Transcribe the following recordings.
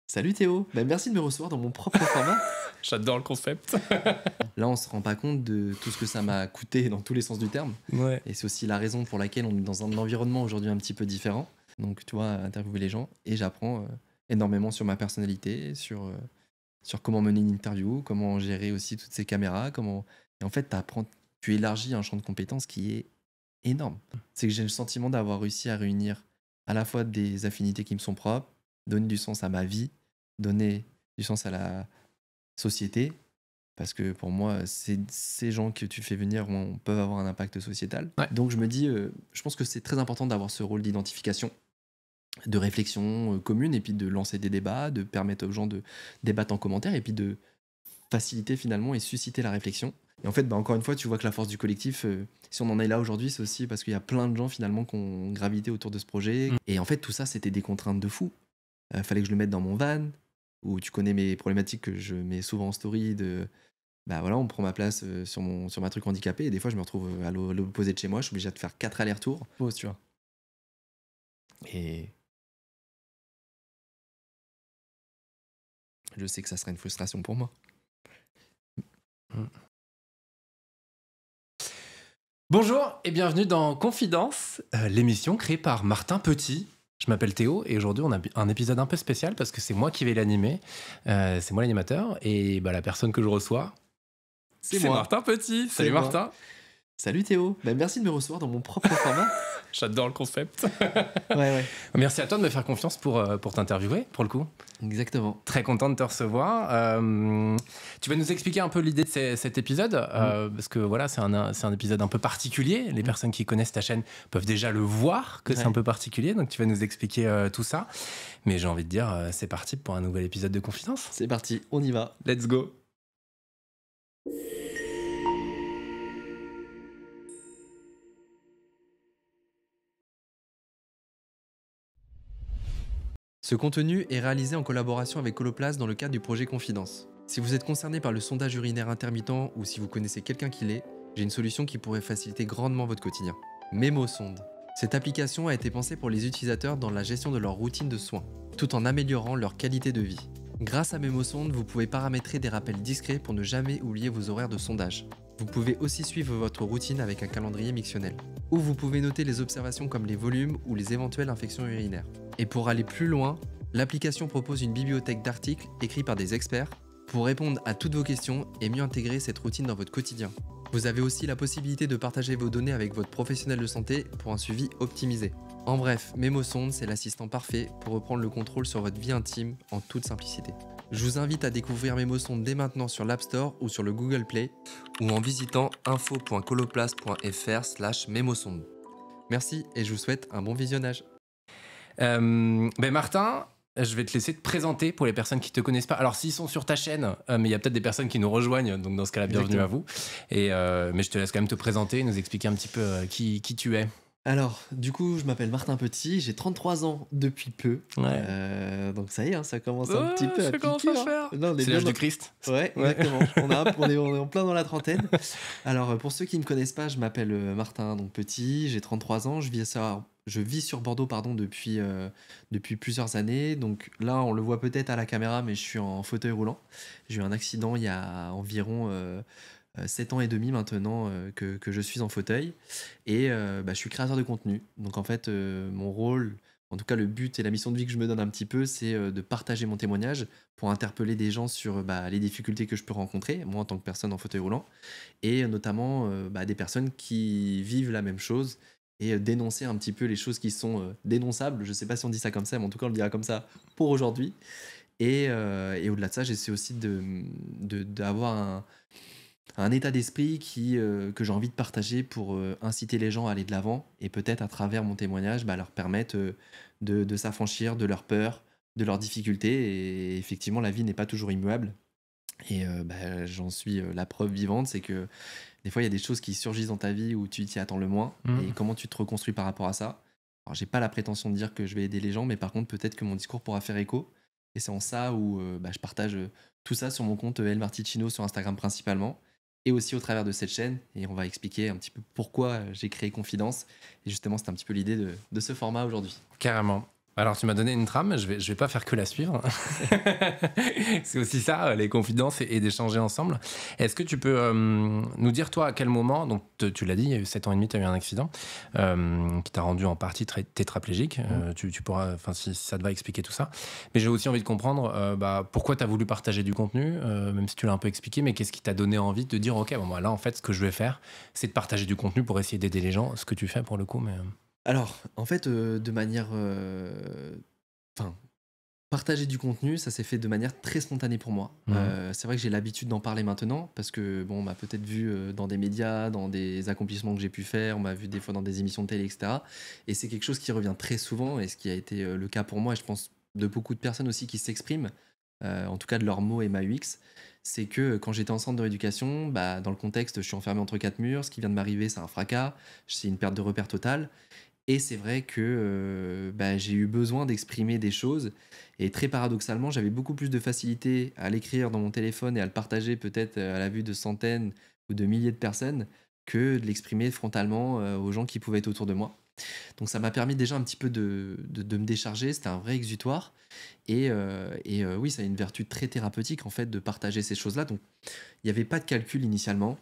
Salut Théo, merci de me recevoir dans mon propre format. J'adore le concept. Là, on se rend pas compte de tout ce que ça m'a coûté dans tous les sens du terme. Ouais. Et c'est aussi la raison pour laquelle on est dans un environnement aujourd'hui un petit peu différent. Donc, tu vois, interviewer les gens. Et j'apprends énormément sur ma personnalité, sur comment mener une interview, comment gérer aussi toutes ces caméras. Et en fait, tu élargis un champ de compétences qui est énorme. C'est que j'ai le sentiment d'avoir réussi à réunir à la fois des affinités qui me sont propres, donner du sens à ma vie, donner du sens à la société, parce que pour moi, ces gens que tu fais venir peuvent avoir un impact sociétal. Ouais. Donc je me dis, je pense que c'est très important d'avoir ce rôle d'identification, de réflexion commune, et puis de lancer des débats, de permettre aux gens de débattre en commentaire, et puis de faciliter finalement et susciter la réflexion. Et en fait, encore une fois, tu vois que la force du collectif, si on en est là aujourd'hui, c'est aussi parce qu'il y a plein de gens finalement qui ont gravité autour de ce projet. Et en fait, tout ça, c'était des contraintes de fou. Fallait que je le mette dans mon van, où tu connais mes problématiques que je mets souvent en story de... Bah voilà, on prend ma place sur ma truc handicapé, et des fois, je me retrouve à l'opposé de chez moi, je suis obligé de faire 4 allers-retours. Pause, tu vois. Et je sais que ça serait une frustration pour moi. Bonjour et bienvenue dans Confidence, l'émission créée par Martin Petit. Je m'appelle Théo et aujourd'hui on a un épisode un peu spécial parce que c'est moi qui vais l'animer. C'est moi l'animateur et la personne que je reçois, c'est moi. Martin Petit. Salut moi. Martin. Salut Théo, merci de me recevoir dans mon propre format. J'adore le concept. Ouais. Merci à toi de me faire confiance pour t'interviewer, pour le coup. Exactement. Très content de te recevoir. Tu vas nous expliquer un peu l'idée de cet épisode, parce que voilà, c'est un épisode un peu particulier. Les personnes qui connaissent ta chaîne peuvent déjà le voir, que c'est un peu particulier, donc tu vas nous expliquer tout ça. Mais j'ai envie de dire, c'est parti pour un nouvel épisode de Confidence. C'est parti, on y va. Let's go. Ce contenu est réalisé en collaboration avec Coloplast dans le cadre du projet Confidence. Si vous êtes concerné par le sondage urinaire intermittent ou si vous connaissez quelqu'un qui l'est, j'ai une solution qui pourrait faciliter grandement votre quotidien. MemoSonde. Cette application a été pensée pour les utilisateurs dans la gestion de leur routine de soins, tout en améliorant leur qualité de vie. Grâce à MemoSonde, vous pouvez paramétrer des rappels discrets pour ne jamais oublier vos horaires de sondage. Vous pouvez aussi suivre votre routine avec un calendrier mictionnel. Ou vous pouvez noter les observations comme les volumes ou les éventuelles infections urinaires. Et pour aller plus loin, l'application propose une bibliothèque d'articles écrits par des experts pour répondre à toutes vos questions et mieux intégrer cette routine dans votre quotidien. Vous avez aussi la possibilité de partager vos données avec votre professionnel de santé pour un suivi optimisé. En bref, MemoSonde, c'est l'assistant parfait pour reprendre le contrôle sur votre vie intime en toute simplicité. Je vous invite à découvrir MemoSonde dès maintenant sur l'App Store ou sur le Google Play ou en visitant info.coloplast.fr/MemoSonde. Merci et je vous souhaite un bon visionnage. Martin, je vais te laisser te présenter pour les personnes qui ne te connaissent pas. Alors, s'ils sont sur ta chaîne, mais il y a peut-être des personnes qui nous rejoignent, donc dans ce cas-là, bienvenue à vous. Mais je te laisse quand même te présenter, nous expliquer un petit peu qui tu es. Alors, du coup, je m'appelle Martin Petit, j'ai 33 ans depuis peu. Ouais. Donc ça y est, ça commence un petit peu à piquer. Commence à faire. C'est l'âge du Christ. Ouais, exactement. On est en plein dans la trentaine. Alors, pour ceux qui ne me connaissent pas, je m'appelle Martin donc Petit, j'ai 33 ans, je vis sur Bordeaux depuis plusieurs années. Donc là, on le voit peut-être à la caméra, mais je suis en fauteuil roulant. J'ai eu un accident il y a environ 7 ans et demi maintenant que je suis en fauteuil. Et je suis créateur de contenu. Donc en fait, mon rôle, en tout cas le but et la mission de vie que je me donne un petit peu, c'est de partager mon témoignage pour interpeller des gens sur les difficultés que je peux rencontrer, moi en tant que personne en fauteuil roulant, et notamment des personnes qui vivent la même chose et dénoncer un petit peu les choses qui sont dénonçables. Je sais pas si on dit ça comme ça, mais en tout cas on le dira comme ça pour aujourd'hui. Et au-delà de ça, j'essaie aussi d'avoir un état d'esprit que j'ai envie de partager pour inciter les gens à aller de l'avant et peut-être à travers mon témoignage leur permettre de s'affranchir de leurs peurs, de leurs difficultés. Et effectivement, la vie n'est pas toujours immuable. Et j'en suis la preuve vivante, c'est que des fois, il y a des choses qui surgissent dans ta vie où tu t'y attends le moins. Et comment tu te reconstruis par rapport à ça. Alors, j'ai pas la prétention de dire que je vais aider les gens, mais par contre, peut-être que mon discours pourra faire écho. Et c'est en ça où je partage tout ça sur mon compte El Marticino sur Instagram principalement, et aussi au travers de cette chaîne. Et on va expliquer un petit peu pourquoi j'ai créé Confidence. Et justement, c'est un petit peu l'idée de ce format aujourd'hui. Carrément. Alors, tu m'as donné une trame, je vais pas faire que la suivre. C'est aussi ça, les confidences et d'échanger ensemble. Est-ce que tu peux nous dire, toi, à quel moment, donc tu l'as dit, il y a eu 7 ans et demi, tu as eu un accident qui t'a rendu en partie tétraplégique. Tu pourras, si ça te va, expliquer tout ça. Mais j'ai aussi envie de comprendre pourquoi tu as voulu partager du contenu, même si tu l'as un peu expliqué, mais qu'est-ce qui t'a donné envie de te dire, OK, bon, là, en fait, ce que je vais faire, c'est de partager du contenu pour essayer d'aider les gens, ce que tu fais pour le coup, mais... Alors, en fait, de manière... Enfin, partager du contenu, ça s'est fait de manière très spontanée pour moi. C'est vrai que j'ai l'habitude d'en parler maintenant parce que bon, on m'a peut-être vu dans des médias, dans des accomplissements que j'ai pu faire, on m'a vu des fois dans des émissions de télé, etc. Et c'est quelque chose qui revient très souvent et ce qui a été le cas pour moi et je pense de beaucoup de personnes aussi qui s'expriment, en tout cas de leurs mots et ma UX, c'est que quand j'étais en centre de rééducation, dans le contexte, je suis enfermé entre quatre murs, ce qui vient de m'arriver, c'est un fracas, c'est une perte de repère totale. Et c'est vrai que j'ai eu besoin d'exprimer des choses. Et très paradoxalement, j'avais beaucoup plus de facilité à l'écrire dans mon téléphone et à le partager peut-être à la vue de centaines ou de milliers de personnes que de l'exprimer frontalement aux gens qui pouvaient être autour de moi. Donc ça m'a permis déjà un petit peu de me décharger. C'était un vrai exutoire. Oui, ça a une vertu très thérapeutique en fait de partager ces choses-là. Donc il n'y avait pas de calcul initialement.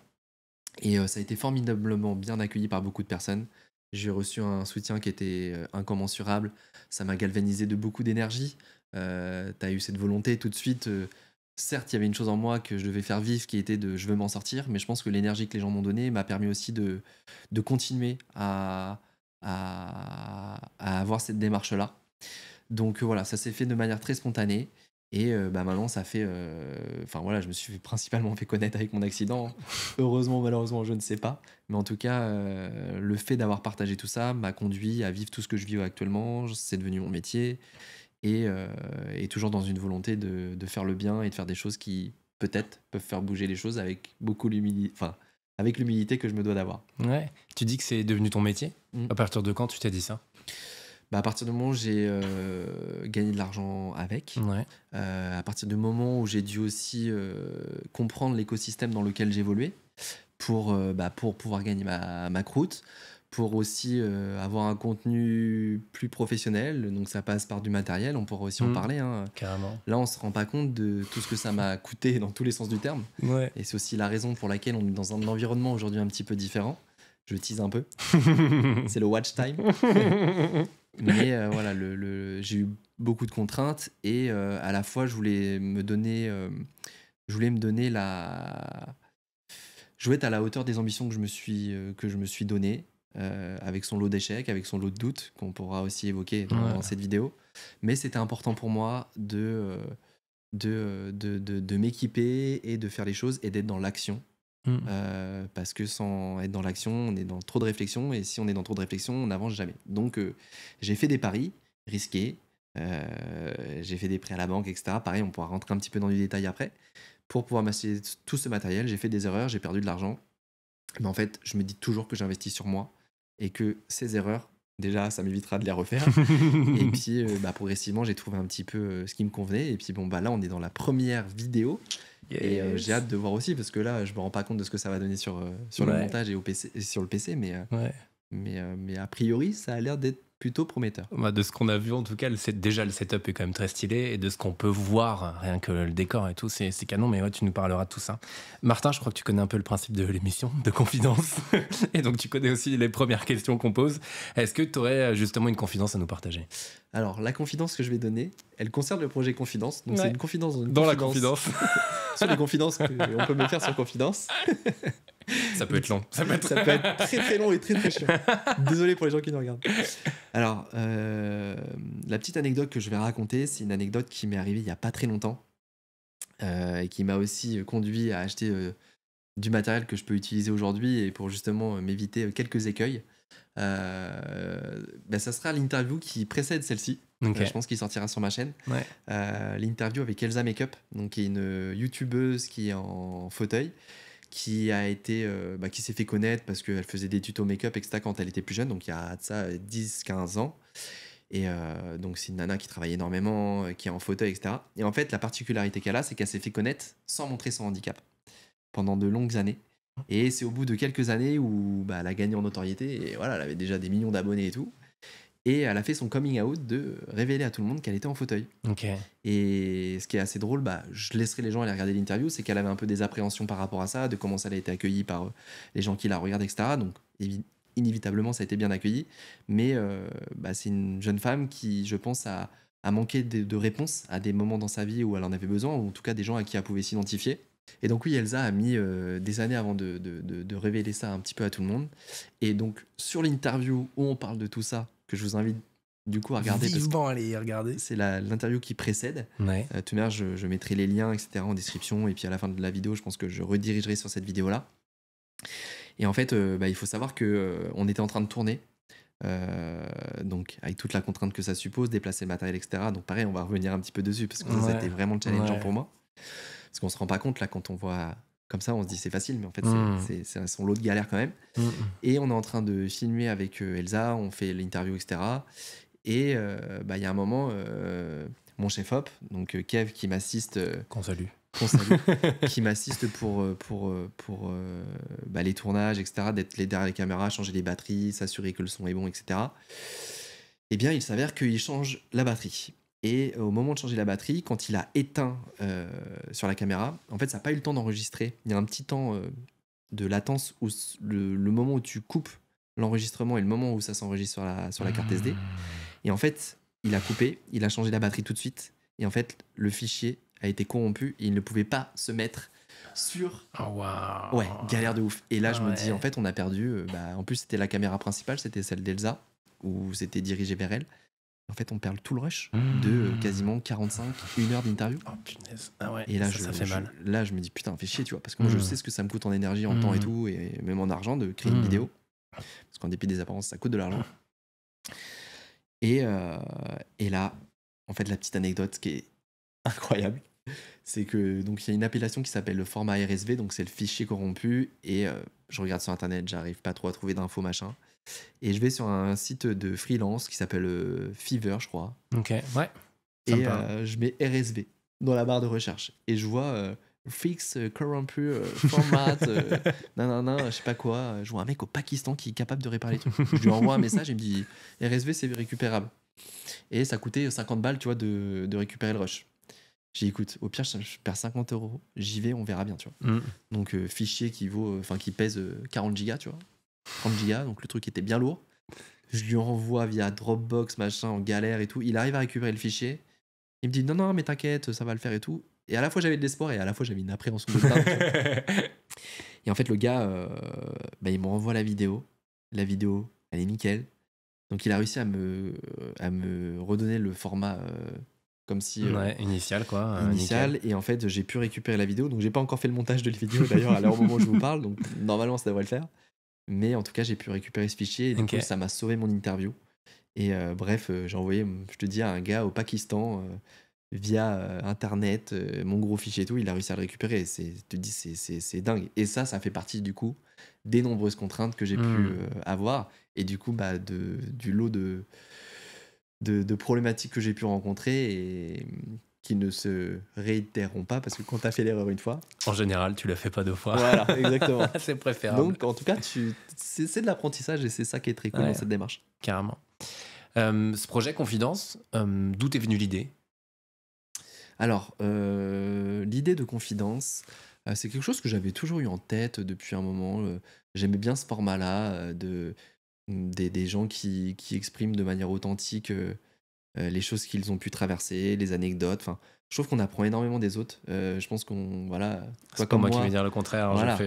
Et ça a été formidablement bien accueilli par beaucoup de personnes. J'ai reçu un soutien qui était incommensurable. Ça m'a galvanisé de beaucoup d'énergie. Tu as eu cette volonté tout de suite. Certes, il y avait une chose en moi que je devais faire vivre qui était de je veux m'en sortir, mais je pense que l'énergie que les gens m'ont donnée m'a permis aussi de continuer à avoir cette démarche-là. Donc voilà, ça s'est fait de manière très spontanée. Et maintenant, ça fait. Enfin voilà, je me suis principalement fait connaître avec mon accident. Heureusement, malheureusement, je ne sais pas. Mais en tout cas, le fait d'avoir partagé tout ça m'a conduit à vivre tout ce que je vis actuellement. C'est devenu mon métier. Et toujours dans une volonté de faire le bien et de faire des choses qui, peut-être, peuvent faire bouger les choses avec beaucoup l'humilité. Enfin, avec l'humilité que je me dois d'avoir. Ouais. Tu dis que c'est devenu ton métier. À partir de quand tu t'es dit ça? À partir du moment où j'ai gagné de l'argent avec, à partir du moment où j'ai dû aussi comprendre l'écosystème dans lequel j'évoluais pour pouvoir gagner ma croûte, pour aussi avoir un contenu plus professionnel. Donc ça passe par du matériel, on pourra aussi en parler. Carrément. Là, on ne se rend pas compte de tout ce que ça m'a coûté dans tous les sens du terme. Ouais. Et c'est aussi la raison pour laquelle on est dans un environnement aujourd'hui un petit peu différent. Je tease un peu. C'est le watch time. Mais voilà, j'ai eu beaucoup de contraintes et à la fois, je voulais être à la hauteur des ambitions que je me suis donné, avec son lot d'échecs, avec son lot de doutes, qu'on pourra aussi évoquer dans cette vidéo. Mais c'était important pour moi de m'équiper et de faire les choses et d'être dans l'action. Parce que sans être dans l'action, on est dans trop de réflexion, et si on est dans trop de réflexion, on n'avance jamais. Donc j'ai fait des paris risqués, j'ai fait des prêts à la banque, etc. Pareil, on pourra rentrer un petit peu dans du détail après. Pour pouvoir m'acheter tout ce matériel, j'ai fait des erreurs, j'ai perdu de l'argent. Mais en fait, je me dis toujours que j'investis sur moi et que ces erreurs, déjà, ça m'évitera de les refaire. Et puis, progressivement, j'ai trouvé un petit peu ce qui me convenait. Et puis, là, on est dans la première vidéo. Yes. Et j'ai hâte de voir aussi, parce que là, je me rends pas compte de ce que ça va donner sur le montage et sur le PC. Mais a priori, ça a l'air d'être plutôt prometteur. De ce qu'on a vu, en tout cas, déjà le setup est quand même très stylé, et de ce qu'on peut voir, rien que le décor et tout, c'est canon. Mais ouais, tu nous parleras de tout ça. Martin, je crois que tu connais un peu le principe de l'émission de confidence, et donc tu connais aussi les premières questions qu'on pose. Est-ce que tu aurais justement une confidence à nous partager? Alors, la confidence que je vais donner, elle concerne le projet Confidence. Donc, c'est une confidence dans la confidence. Sur les confidences qu'on peut me faire sur Confidence. Ça peut être long. Ça peut être très très long et très très chiant. Désolé pour les gens qui nous regardent. Alors, la petite anecdote que je vais raconter, c'est une anecdote qui m'est arrivée il n'y a pas très longtemps, et qui m'a aussi conduit à acheter du matériel que je peux utiliser aujourd'hui, et pour justement m'éviter quelques écueils. Ça sera l'interview qui précède celle-ci. Je pense qu'il sortira sur ma chaîne. L'interview avec Elsa Makeup, donc qui est une youtubeuse qui est en fauteuil, qui a été qui s'est fait connaître parce qu'elle faisait des tutos make-up, etc. quand elle était plus jeune, donc il y a de ça 10-15 ans. Et donc c'est une nana qui travaille énormément, qui est en fauteuil, etc. Et en fait, la particularité qu'elle a, c'est qu'elle s'est fait connaître sans montrer son handicap pendant de longues années. Et c'est au bout de quelques années où elle a gagné en notoriété, et voilà, elle avait déjà des millions d'abonnés et tout. Et elle a fait son coming out de révéler à tout le monde qu'elle était en fauteuil. Ok. Et ce qui est assez drôle, je laisserai les gens aller regarder l'interview, c'est qu'elle avait un peu des appréhensions par rapport à ça, de comment ça a été accueilli par les gens qui la regardent, etc. Donc inévitablement, ça a été bien accueilli. Mais c'est une jeune femme qui, je pense, a manqué de réponses à des moments dans sa vie où elle en avait besoin, ou en tout cas des gens à qui elle pouvait s'identifier. Et donc oui, Elsa a mis des années avant de révéler ça un petit peu à tout le monde. Et donc sur l'interview où on parle de tout ça, que je vous invite du coup à regarder, Vivement aller regarder. C'est l'interview qui précède. Ouais. Tout à l'heure, je mettrai les liens, etc. en description. Et puis à la fin de la vidéo, je pense que je redirigerai sur cette vidéo-là. Et en fait, il faut savoir qu'on était en train de tourner. Donc avec toute la contrainte que ça suppose, déplacer le matériel, etc. Donc pareil, on va revenir un petit peu dessus parce que ça, c'était vraiment challengeant pour moi. Parce qu'on se rend pas compte, là, quand on voit comme ça, on se dit c'est facile, mais en fait, c'est son lot de galère quand même. Et on est en train de filmer avec Elsa, on fait l'interview, etc. Et il y a un moment, mon chef op, donc Kev, qui m'assiste. Qu'on salue. Qui m'assiste pour les tournages, etc., d'être derrière les caméras, changer les batteries, s'assurer que le son est bon, etc. Eh bien, il s'avère qu'il change la batterie. Et au moment de changer la batterie, quand il a éteint sur la caméra, en fait, ça n'a pas eu le temps d'enregistrer. Il y a un petit temps de latence où le moment où tu coupes l'enregistrement et le moment où ça s'enregistre sur la carte SD. Et en fait, il a coupé, il a changé la batterie tout de suite. Et en fait, le fichier a été corrompu et il ne pouvait pas se mettre sur... Oh, wow. Ouais, galère de ouf. Et là, je me dis, en fait, on a perdu... en plus, c'était la caméra principale, c'était celle d'Elsa, où c'était dirigé vers elle. En fait, on perd tout le rush de quasiment 45, 1 heure d'interview. Oh punaise. Ah ouais, et là, ça fait mal. Là, je me dis, putain, fais chier, tu vois, parce que moi, je sais ce que ça me coûte en énergie, en temps et tout, et même en argent de créer une vidéo. Parce qu'en dépit des apparences, ça coûte de l'argent. Et là, en fait, la petite anecdote qui est incroyable, c'est que donc il y a une appellation qui s'appelle le format RSV, donc c'est le fichier corrompu, et je regarde sur internet, j'arrive pas trop à trouver d'infos machin, et je vais sur un site de freelance qui s'appelle Fiverr, je crois. Ok, ouais. Et je mets RSV dans la barre de recherche et je vois fix corrompu format je sais pas quoi. Je vois un mec au Pakistan qui est capable de réparer les trucs. Je lui envoie un message et il me dit RSV c'est récupérable, et ça coûtait 50 balles, tu vois, de récupérer le rush. J'ai dit, écoute, au pire, je perds 50 €, j'y vais, on verra bien, tu vois. Donc, fichier qui pèse 40 gigas, tu vois. 30 gigas, donc le truc était bien lourd. Je lui envoie via Dropbox, machin, en galère et tout. Il arrive à récupérer le fichier. Il me dit, non, mais t'inquiète, ça va le faire et tout. Et à la fois, j'avais de l'espoir et à la fois, j'avais une appréhension de dingue. Et en fait, le gars, il me renvoie la vidéo. La vidéo, elle est nickel. Donc, il a réussi à me redonner le format... comme si initial quoi, initial, et en fait j'ai pu récupérer la vidéo, donc j'ai pas encore fait le montage de la vidéo d'ailleurs à l'heure au moment où je vous parle, donc normalement ça devrait le faire, mais en tout cas j'ai pu récupérer ce fichier et du coup ça m'a sauvé mon interview. Et bref, j'ai envoyé, je te dis, à un gars au Pakistan via internet mon gros fichier et tout, il a réussi à le récupérer. C'est dingue, et ça fait partie du coup des nombreuses contraintes que j'ai pu avoir, et du coup du lot de problématiques que j'ai pu rencontrer et qui ne se réitéreront pas, parce que quand tu as fait l'erreur une fois... En général, tu la fais pas 2 fois. Voilà, exactement. C'est préférable. Donc, en tout cas, c'est de l'apprentissage, et c'est ça qui est très cool dans cette démarche. Carrément. Ce projet Confidence, d'où t'es venue l'idée ? Alors, l'idée de Confidence, c'est quelque chose que j'avais toujours eu en tête depuis un moment. J'aimais bien ce format-là, des gens qui expriment de manière authentique les choses qu'ils ont pu traverser, les anecdotes. Enfin, je trouve qu'on apprend énormément des autres. Je pense qu'on... Voilà, c'est pas moi qui vais dire le contraire. Voilà.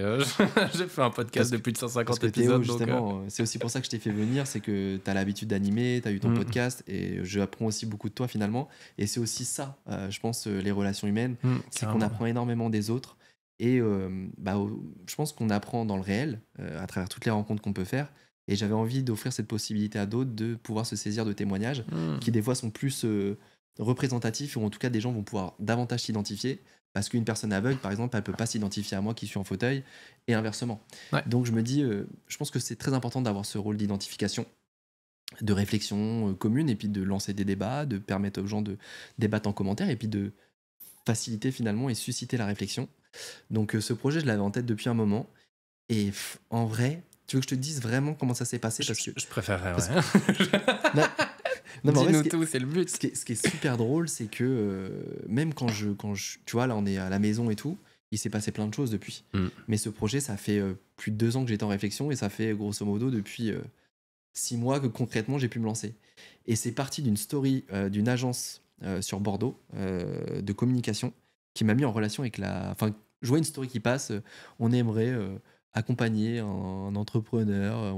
J'ai fait un podcast de plus de 150 épisodes. Théo, justement, c'est aussi pour ça que je t'ai fait venir, c'est que tu as l'habitude d'animer, tu as eu ton podcast, et j'apprends aussi beaucoup de toi finalement. Et c'est aussi ça, je pense, les relations humaines, c'est qu'on apprend énormément des autres. Et je pense qu'on apprend dans le réel, à travers toutes les rencontres qu'on peut faire. Et j'avais envie d'offrir cette possibilité à d'autres de pouvoir se saisir de témoignages qui des fois sont plus représentatifs, ou en tout cas des gens vont pouvoir davantage s'identifier, parce qu'une personne aveugle par exemple, elle peut pas s'identifier à moi qui suis en fauteuil, et inversement. Donc je me dis, je pense que c'est très important d'avoir ce rôle d'identification, de réflexion commune, et puis de lancer des débats, de permettre aux gens de débattre en commentaire, et puis de faciliter finalement et susciter la réflexion. Donc ce projet, je l'avais en tête depuis un moment, et en vrai, Tu veux que je te dise vraiment comment ça s'est passé parce que Je préférerais, parce ouais. non, non, mais en vrai, Dis-nous tout, c'est le but. ce qui est super drôle, c'est que même tu vois, là, on est à la maison et tout, il s'est passé plein de choses depuis. Mais ce projet, ça fait plus de 2 ans que j'étais en réflexion et ça fait grosso modo depuis 6 mois que concrètement j'ai pu me lancer. Et c'est parti d'une story d'une agence sur Bordeaux de communication qui m'a mis en relation avec la. Enfin, je vois une story qui passe, on aimerait accompagner un entrepreneur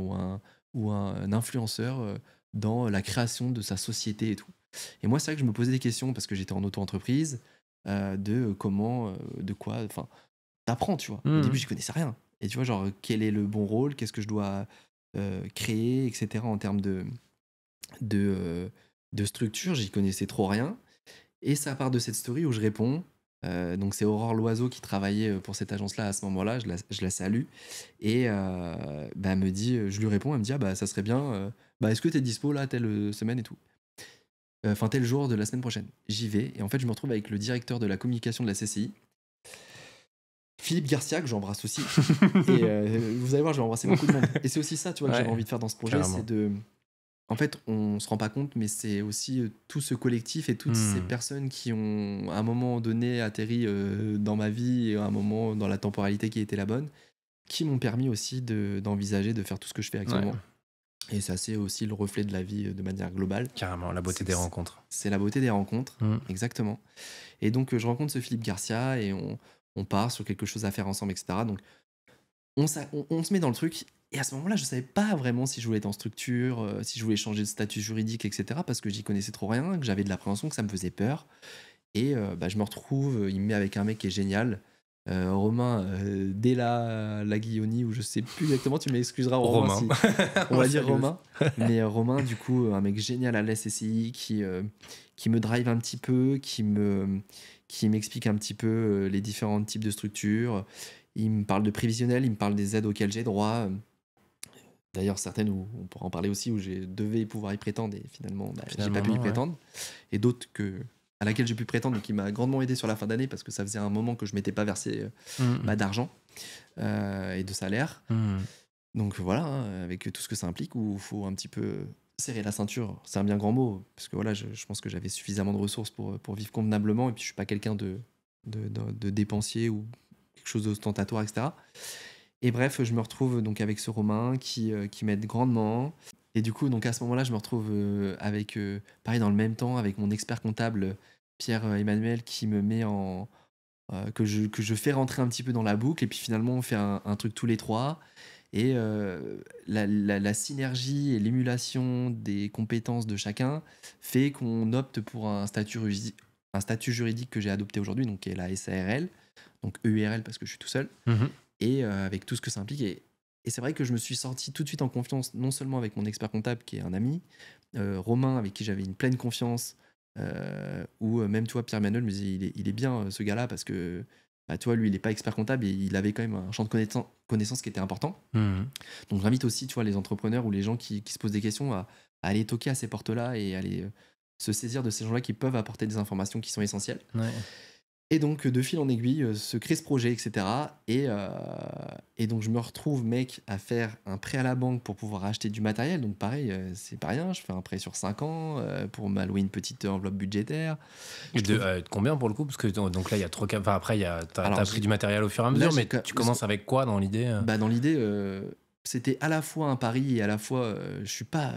ou un influenceur dans la création de sa société et tout. Et moi, c'est vrai que je me posais des questions parce que j'étais en auto-entreprise de comment, de quoi, enfin, t'apprends, tu vois. Au début, j'y connaissais rien. Et tu vois, genre, quel est le bon rôle, qu'est-ce que je dois créer, etc. en termes de, euh, de structure, j'y connaissais trop rien. Et ça part de cette story où je réponds. Donc c'est Aurore Loiseau qui travaillait pour cette agence-là à ce moment-là, je la salue. Et bah, elle me dit, je lui réponds, elle me dit, ah, bah, ça serait bien, bah, est-ce que tu es dispo là, telle semaine et tout. Enfin, tel jour de la semaine prochaine. J'y vais, et en fait, je me retrouve avec le directeur de la communication de la CCI, Philippe Garcia, que j'embrasse aussi. Et vous allez voir, je vais embrasser beaucoup de monde. Et c'est aussi ça, tu vois, que j'avais envie de faire dans ce projet, carrément. c'est de... En fait, on se rend pas compte, mais c'est aussi tout ce collectif et toutes ces personnes qui ont, à un moment donné, atterri dans ma vie et à un moment dans la temporalité qui était la bonne, qui m'ont permis aussi d'envisager de faire tout ce que je fais actuellement. Et ça, c'est aussi le reflet de la vie de manière globale. Carrément, la beauté des rencontres. C'est la beauté des rencontres, exactement. Et donc, je rencontre ce Philippe Garcia et on part sur quelque chose à faire ensemble, etc. Donc, on se met dans le truc. Et à ce moment-là, je savais pas vraiment si je voulais être en structure, si je voulais changer de statut juridique, etc. Parce que j'y connaissais trop rien, que j'avais de l'appréhension, que ça me faisait peur. Et bah, je me retrouve, il me met avec un mec qui est génial, Romain Della Laguioni, ou je sais plus exactement, tu m'excuseras Romain. On va dire Romain. Mais Romain, du coup, un mec génial à la SCI qui me drive un petit peu, qui m'explique un petit peu les différents types de structures. Il me parle de prévisionnel, il me parle des aides auxquelles j'ai droit. D'ailleurs, certaines où on pourra en parler aussi, où je devais pouvoir y prétendre et finalement, j'ai pas pu y prétendre. Et d'autres à laquelle j'ai pu prétendre et qui m'a grandement aidé sur la fin d'année parce que ça faisait un moment que je m'étais pas versé d'argent et de salaire. Donc voilà, hein, avec tout ce que ça implique, où il faut un petit peu serrer la ceinture. C'est un bien grand mot, parce que voilà, je pense que j'avais suffisamment de ressources pour vivre convenablement, et puis je suis pas quelqu'un de dépensier ou quelque chose d'ostentatoire, etc. Et bref, je me retrouve donc avec ce Romain qui m'aide grandement. Et du coup, donc à ce moment-là, je me retrouve avec, pareil, dans le même temps, avec mon expert comptable, Pierre-Emmanuel, qui me met que je fais rentrer un petit peu dans la boucle. Et puis finalement, on fait un truc tous les trois. Et la synergie et l'émulation des compétences de chacun fait qu'on opte pour un statut juridique que j'ai adopté aujourd'hui, donc qui est la SARL, donc EURL parce que je suis tout seul. Et avec tout ce que ça implique. Et c'est vrai que je me suis senti tout de suite en confiance, non seulement avec mon expert comptable qui est un ami, Romain avec qui j'avais une pleine confiance, ou même toi, Pierre-Emmanuel, me disait il est bien ce gars-là parce que bah, toi, lui, il n'est pas expert comptable et il avait quand même un champ de connaissances qui était important. Donc j'invite aussi tu vois, les entrepreneurs ou les gens qui se posent des questions à aller toquer à ces portes-là et aller se saisir de ces gens-là qui peuvent apporter des informations qui sont essentielles. Et donc, de fil en aiguille, se crée ce projet, etc. Et donc, je me retrouve, mec, à faire un prêt à la banque pour pouvoir acheter du matériel. Donc, pareil, c'est pas rien. Je fais un prêt sur 5 ans pour m'allouer une petite enveloppe budgétaire. Et de combien pour le coup? Parce que donc là, il y a trop. Enfin, après, t'as pris du matériel au fur et à mesure, mais tu commences avec quoi dans l'idée? Bah, dans l'idée, c'était à la fois un pari et à la fois, je suis pas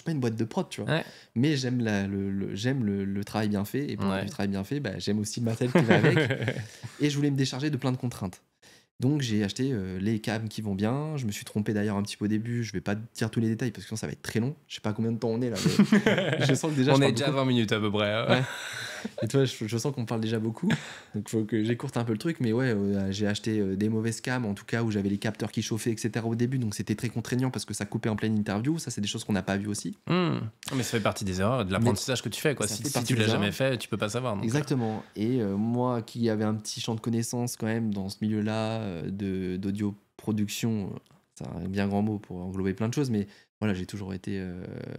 une boîte de prod, tu vois. Mais j'aime le travail bien fait. Et pour du travail bien fait, bah, j'aime aussi le matériel qui va avec. Et je voulais me décharger de plein de contraintes. Donc j'ai acheté les câbles qui vont bien. Je me suis trompé d'ailleurs un petit peu au début. Je vais pas dire tous les détails parce que sinon ça va être très long. Je sais pas combien de temps on est là. Mais je sens que déjà on est déjà à 20 minutes à peu près. Et toi, je sens qu'on parle déjà beaucoup. Donc il faut que j'écourte un peu le truc. Mais ouais, j'ai acheté des mauvaises cams, en tout cas où j'avais les capteurs qui chauffaient, etc. au début. Donc c'était très contraignant parce que ça coupait en pleine interview. Ça, c'est des choses qu'on n'a pas vues aussi. Mais ça fait partie des erreurs, de l'apprentissage que tu fais. Quoi. Si tu l'as jamais fait, tu peux pas savoir. Donc, exactement. Et moi qui avais un petit champ de connaissances quand même dans ce milieu-là d'audio production, c'est un bien grand mot pour englober plein de choses, mais voilà, j'ai toujours été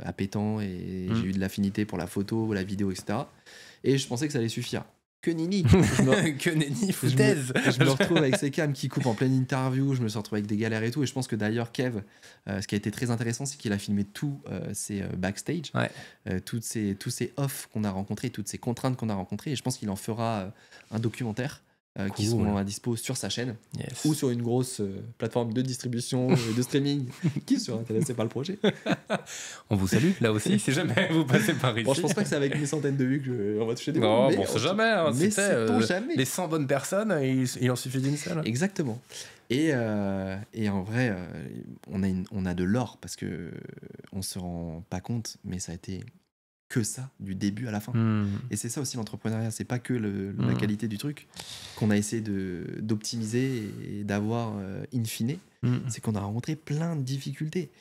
appétent et j'ai eu de l'affinité pour la photo, la vidéo, etc. Et je pensais que ça allait suffire. que nini. Que nenni, foutaise. Je me retrouve avec ces cams qui coupent en pleine interview, je me suis retrouvé avec des galères et tout. Et je pense que d'ailleurs, Kev, ce qui a été très intéressant, c'est qu'il a filmé tous ses backstage, tous ces offs qu'on a rencontrés, toutes ces contraintes qu'on a rencontrées. Et je pense qu'il en fera un documentaire. Qui seront à dispo sur sa chaîne ou sur une grosse plateforme de distribution et de streaming qui sera intéressé par le projet. On vous salue là aussi si jamais vous passez par ici. Bon, je pense pas que c'est avec mes centaines de vues qu'on va toucher des vues. Non, bon, c'est jamais. Hein, mais c'est jamais. Les 100 bonnes personnes, il en suffit d'une seule. Exactement. Et en vrai, on a de l'or parce que on se rend pas compte, mais ça a été que ça du début à la fin. Et c'est ça aussi l'entrepreneuriat, c'est pas que la qualité du truc qu'on a essayé d'optimiser et d'avoir in fine, c'est qu'on a rencontré plein de difficultés.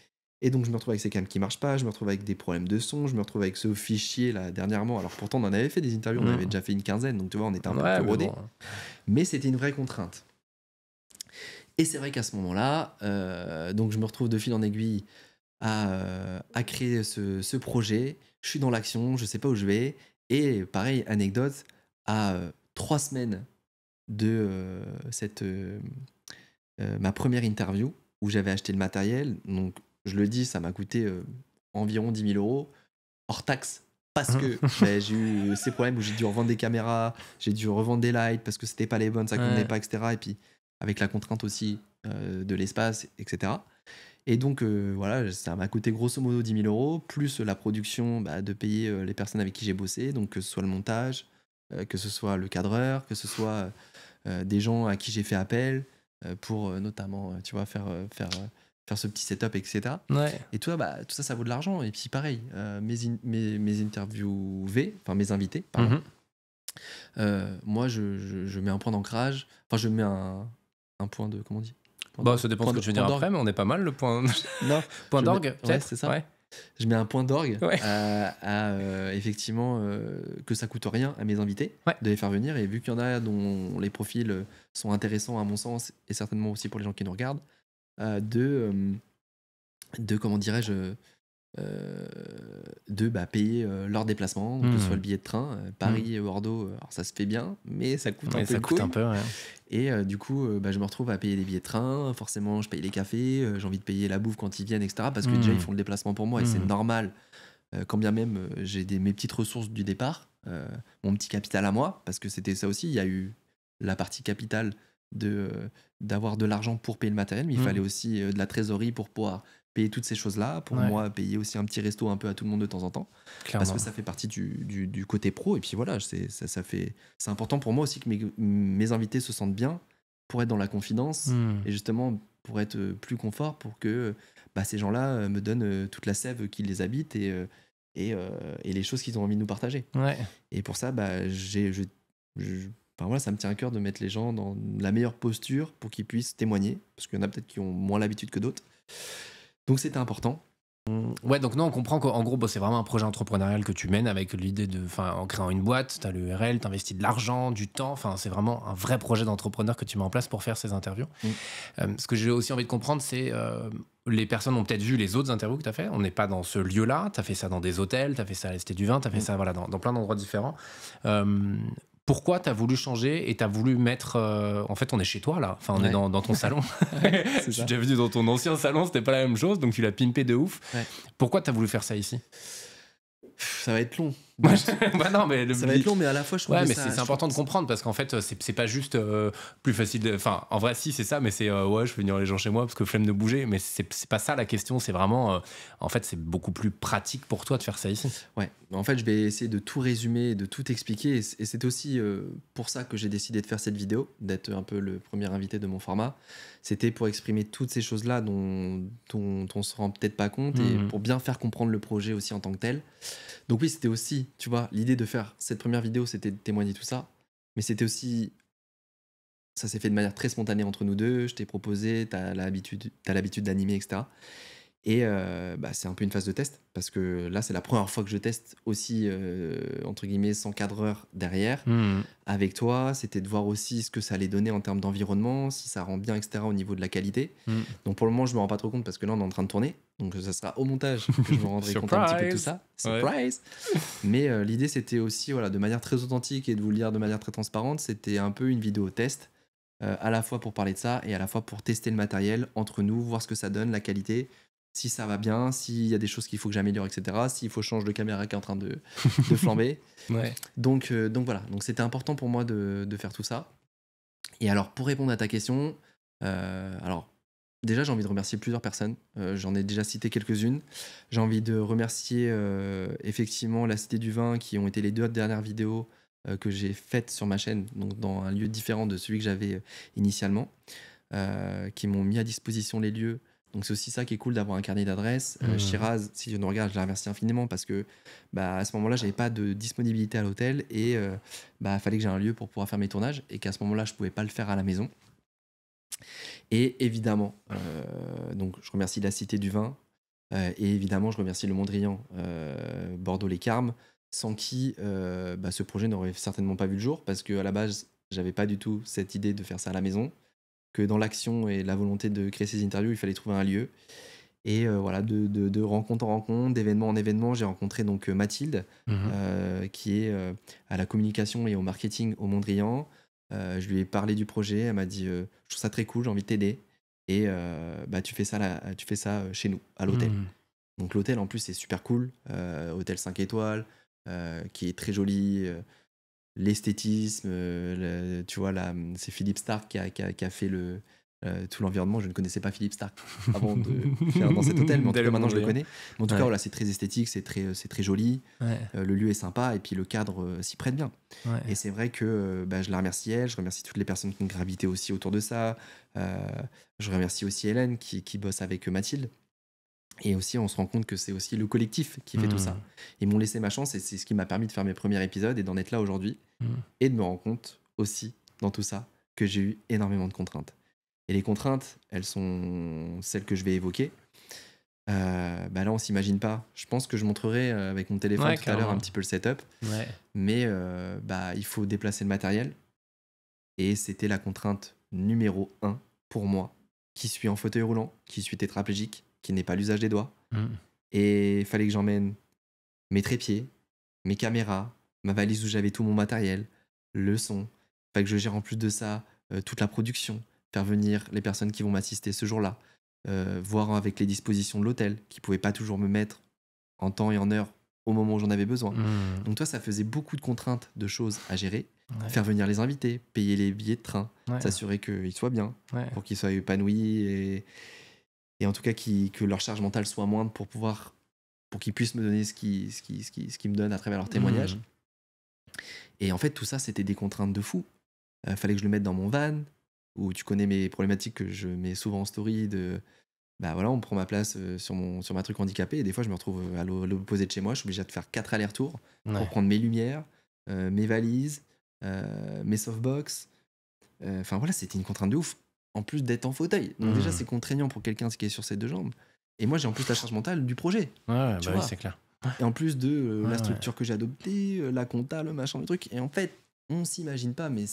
Et donc je me retrouve avec ces cams qui marchent pas, je me retrouve avec des problèmes de son, je me retrouve avec ce fichier là dernièrement. Alors pourtant on en avait fait des interviews, on en avait déjà fait une quinzaine, donc tu vois on était un peu rodés. Bon. Mais c'était une vraie contrainte. Et c'est vrai qu'à ce moment-là, donc je me retrouve de fil en aiguille à créer ce projet. Je suis dans l'action, je sais pas où je vais. Et pareil, anecdote, à 3 semaines de ma première interview où j'avais acheté le matériel, donc je le dis, ça m'a coûté environ 10 000 euros hors taxe. Parce que j'ai eu ces problèmes où j'ai dû revendre des caméras, j'ai dû revendre des lights parce que c'était pas les bonnes, ça convenait pas, etc. Et puis avec la contrainte aussi de l'espace, etc. Et donc voilà, ça m'a coûté grosso modo 10 000 euros, plus la production de payer les personnes avec qui j'ai bossé, donc que ce soit le montage, que ce soit le cadreur, que ce soit des gens à qui j'ai fait appel pour notamment tu vois, faire ce petit setup, etc. Et tout ça, ça vaut de l'argent. Et puis pareil, mes interviewés, enfin mes invités, pardon, moi je mets un point d'ancrage, enfin je mets un point de, comment on dit ? Ça dépend de ce que tu veux dire après, mais on est pas mal, le point, point d'orgue, peut-être. Ouais, c'est ça. Ouais. Je mets un point d'orgue à effectivement que ça coûte rien à mes invités de les faire venir. Et vu qu'il y en a dont les profils sont intéressants à mon sens, et certainement aussi pour les gens qui nous regardent, de comment dirais-je, de payer leur déplacement, donc que ce soit le billet de train, Paris et Bordeaux, alors ça se fait bien, mais ça coûte un peu. Ça coûte un peu, Et du coup, je me retrouve à payer les billets de train, forcément je paye les cafés, j'ai envie de payer la bouffe quand ils viennent, etc. Parce que déjà ils font le déplacement pour moi et c'est normal, quand bien même j'ai mes petites ressources du départ, mon petit capital à moi, parce que c'était ça aussi, il y a eu la partie capitale d'avoir de l'argent pour payer le matériel, mais il fallait aussi de la trésorerie pour pouvoir payer toutes ces choses-là, pour moi payer aussi un petit resto un peu à tout le monde de temps en temps. Clairement. Parce que ça fait partie du côté pro, et puis voilà, c'est important pour moi aussi que mes invités se sentent bien pour être dans la confidence et justement pour être plus confort, pour que ces gens-là me donnent toute la sève qui les habite et les choses qu'ils ont envie de nous partager. Et pour ça, voilà, ça me tient à cœur de mettre les gens dans la meilleure posture pour qu'ils puissent témoigner, parce qu'il y en a peut-être qui ont moins l'habitude que d'autres. Donc c'était important. Ouais, donc non, on comprend qu'en gros, c'est vraiment un projet entrepreneurial que tu mènes avec l'idée en créant une boîte, tu as l'URL, tu investis de l'argent, du temps, c'est vraiment un vrai projet d'entrepreneur que tu mets en place pour faire ces interviews. Ce que j'ai aussi envie de comprendre, c'est les personnes ont peut-être vu les autres interviews que tu as fait. On n'est pas dans ce lieu-là, tu as fait ça dans des hôtels, tu as fait ça à la Cité du Vin, tu as fait ça dans plein d'endroits différents. Pourquoi tu as voulu changer et tu as voulu mettre... en fait, on est chez toi, là. Enfin, on est dans ton salon. Je suis déjà venu dans ton ancien salon, c'était pas la même chose, donc tu l'as pimpé de ouf. Pourquoi tu as voulu faire ça ici ? Ça va être long. Non, mais ça va être long, mais à la fois, je trouve que c'est important de comprendre, parce qu'en fait, c'est pas juste plus facile... Enfin, en vrai, si, c'est ça, mais c'est... je fais venir les gens chez moi parce que flemme de bouger, mais c'est pas ça la question, c'est vraiment... en fait, c'est beaucoup plus pratique pour toi de faire ça ici. Ouais, en fait, je vais essayer de tout résumer, de tout expliquer, et c'est aussi pour ça que j'ai décidé de faire cette vidéo, d'être un peu le premier invité de mon format. C'était pour exprimer toutes ces choses-là dont on se rend peut-être pas compte, et pour bien faire comprendre le projet aussi en tant que tel. Donc oui, c'était aussi, tu vois, l'idée de faire cette première vidéo, c'était de témoigner tout ça, mais c'était aussi, ça s'est fait de manière très spontanée entre nous deux, je t'ai proposé, t'as l'habitude d'animer, etc. Et bah, c'est un peu une phase de test parce que là, c'est la première fois que je teste aussi, entre guillemets, sans cadreur derrière. Mhm. Avec toi, c'était de voir aussi ce que ça allait donner en termes d'environnement, si ça rend bien, etc. au niveau de la qualité. Mhm. Donc pour le moment, je me rends pas trop compte parce que là, on est en train de tourner. Donc ça sera au montage que je me rendrai compte un petit peu de tout Surprise. ça. Ouais. Surprise! Mais l'idée, c'était aussi, voilà, de manière très authentique et de vous le dire de manière très transparente, c'était un peu une vidéo test, à la fois pour parler de ça et à la fois pour tester le matériel entre nous, voir ce que ça donne, la qualité, si ça va bien, s'il y a des choses qu'il faut que j'améliore, etc. S'il faut changer de caméra qui est en train de flamber. Ouais. Donc voilà, donc c'était important pour moi de faire tout ça. Et alors, pour répondre à ta question, alors déjà, j'ai envie de remercier plusieurs personnes. J'en ai déjà cité quelques-unes. J'ai envie de remercier effectivement la Cité du Vin, qui ont été les 2 dernières vidéos que j'ai faites sur ma chaîne, donc dans un lieu différent de celui que j'avais initialement, qui m'ont mis à disposition les lieux. Donc c'est aussi ça qui est cool d'avoir un carnet d'adresses. Shiraz, si tu nous regardes, je la remercie infiniment parce que bah, à ce moment-là, j'avais pas de disponibilité à l'hôtel et bah, fallait que j'ai un lieu pour pouvoir faire mes tournages et qu'à ce moment-là, je pouvais pas le faire à la maison. Et évidemment, donc je remercie la Cité du Vin et évidemment, je remercie le Mondrian, Bordeaux-les Carmes, sans qui bah, ce projet n'aurait certainement pas vu le jour parce qu'à la base, j'avais pas du tout cette idée de faire ça à la maison, que dans l'action et la volonté de créer ces interviews, il fallait trouver un lieu. Et voilà, de rencontre en rencontre, d'événement en événement, j'ai rencontré donc Mathilde, qui est à la communication et au marketing au Mondrian. Je lui ai parlé du projet, elle m'a dit je trouve ça très cool, j'ai envie de t'aider. Et bah, tu fais ça, chez nous, à l'hôtel. Donc l'hôtel en plus c'est super cool, hôtel 5 étoiles, qui est très joli. L'esthétisme, tu vois, là, c'est Philippe Stark qui a fait tout l'environnement. Je ne connaissais pas Philippe Stark avant de faire dans cet hôtel, mais en tout cas maintenant je le connais. Mais en tout cas, voilà, c'est très esthétique, c'est très joli. Ouais. Le lieu est sympa et puis le cadre s'y prête bien. Ouais. Et c'est vrai que bah, je la remercie elle, je remercie toutes les personnes qui ont gravité aussi autour de ça. Je remercie aussi Hélène qui bosse avec Mathilde. Et aussi, on se rend compte que c'est aussi le collectif qui fait tout ça. Ils m'ont laissé ma chance et c'est ce qui m'a permis de faire mes premiers épisodes et d'en être là aujourd'hui. Et de me rendre compte aussi, dans tout ça, que j'ai eu énormément de contraintes. Et les contraintes, elles sont celles que je vais évoquer. Bah là, on s'imagine pas. Je pense que je montrerai avec mon téléphone tout à l'heure un petit peu le setup. Ouais. Mais bah, il faut déplacer le matériel. Et c'était la contrainte numéro 1 pour moi, qui suis en fauteuil roulant, qui suis tétraplégique, qui n'ai pas l'usage des doigts. Et il fallait que j'emmène mes trépieds, mes caméras, ma valise où j'avais tout mon matériel, le son. Il fallait que je gère en plus de ça toute la production, faire venir les personnes qui vont m'assister ce jour-là, voir avec les dispositions de l'hôtel, qui ne pouvaient pas toujours me mettre en temps et en heure au moment où j'en avais besoin. Donc toi, ça faisait beaucoup de contraintes, de choses à gérer. Faire venir les invités, payer les billets de train, s'assurer qu'ils soient bien, pour qu'ils soient épanouis et en tout cas que leur charge mentale soit moindre pour qu'ils puissent me donner ce qu'ils me donnent à travers leurs témoignages. Et en fait, tout ça, c'était des contraintes de fou. Fallait que je le mette dans mon van, où tu connais mes problématiques que je mets souvent en story de... Bah voilà, on prend ma place sur ma truc handicapé et des fois, je me retrouve à l'opposé de chez moi. Je suis obligé de faire 4 allers-retours pour prendre mes lumières, mes valises, mes softbox. Enfin voilà, c'était une contrainte de ouf. En plus d'être en fauteuil. Donc déjà, c'est contraignant pour quelqu'un qui est sur ses 2 jambes. Et moi, j'ai en plus la charge mentale du projet. Ouais, tu bah vois. oui, c'est clair. Et en plus de la structure que j'ai adoptée, la compta, le machin, le truc. Et en fait, on s'imagine pas, mais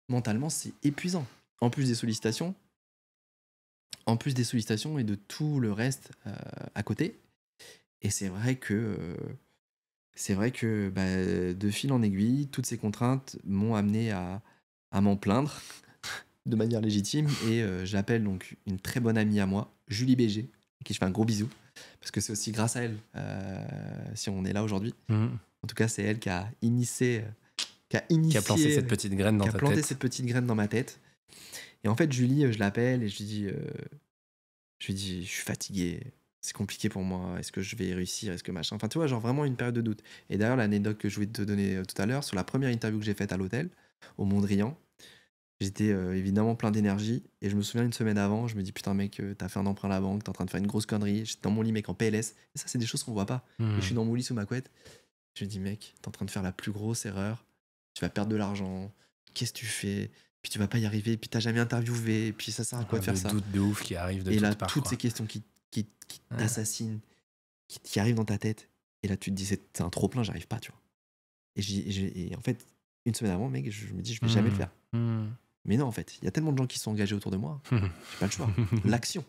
mentalement, c'est épuisant. En plus des sollicitations et de tout le reste à côté. Et c'est vrai que bah, de fil en aiguille, toutes ces contraintes m'ont amené à m'en plaindre de manière légitime. Et j'appelle donc une très bonne amie à moi, Julie BG, à qui je fais un gros bisou. Parce que c'est aussi grâce à elle si on est là aujourd'hui. En tout cas, c'est elle qui a initié... Qui a planté cette petite graine dans ta tête. Qui a planté cette petite graine dans ma tête. Et en fait, Julie, je l'appelle et je lui dis, je suis fatigué, c'est compliqué pour moi, est-ce que je vais réussir, est-ce que machin. Enfin, tu vois, genre vraiment une période de doute. Et d'ailleurs, l'anecdote que je voulais te donner tout à l'heure, sur la première interview que j'ai faite à l'hôtel, au Mondrian, j'étais évidemment plein d'énergie. Et je me souviens, une semaine avant, je me dis, putain, mec, t'as fait un emprunt à la banque, t'es en train de faire une grosse connerie. J'étais dans mon lit, mec, en PLS. Et ça, c'est des choses qu'on voit pas. Et je suis dans mon lit sous ma couette. Je me dis, mec, t'es en train de faire la plus grosse erreur. Tu vas perdre de l'argent. Qu'est-ce que tu fais? Puis tu vas pas y arriver. Puis t'as jamais interviewé. Puis ça sert à quoi de faire ça? Le doute de ouf qui arrive de et toutes là, parts. toutes ces questions qui qui t'assassine, qui arrive dans ta tête. Et là, tu te dis, c'est un trop plein, j'arrive pas, tu vois. Et en fait, une semaine avant, mec, je me dis, je vais jamais le faire. Mais non, en fait, il y a tellement de gens qui sont engagés autour de moi, j'ai pas le choix. L'action.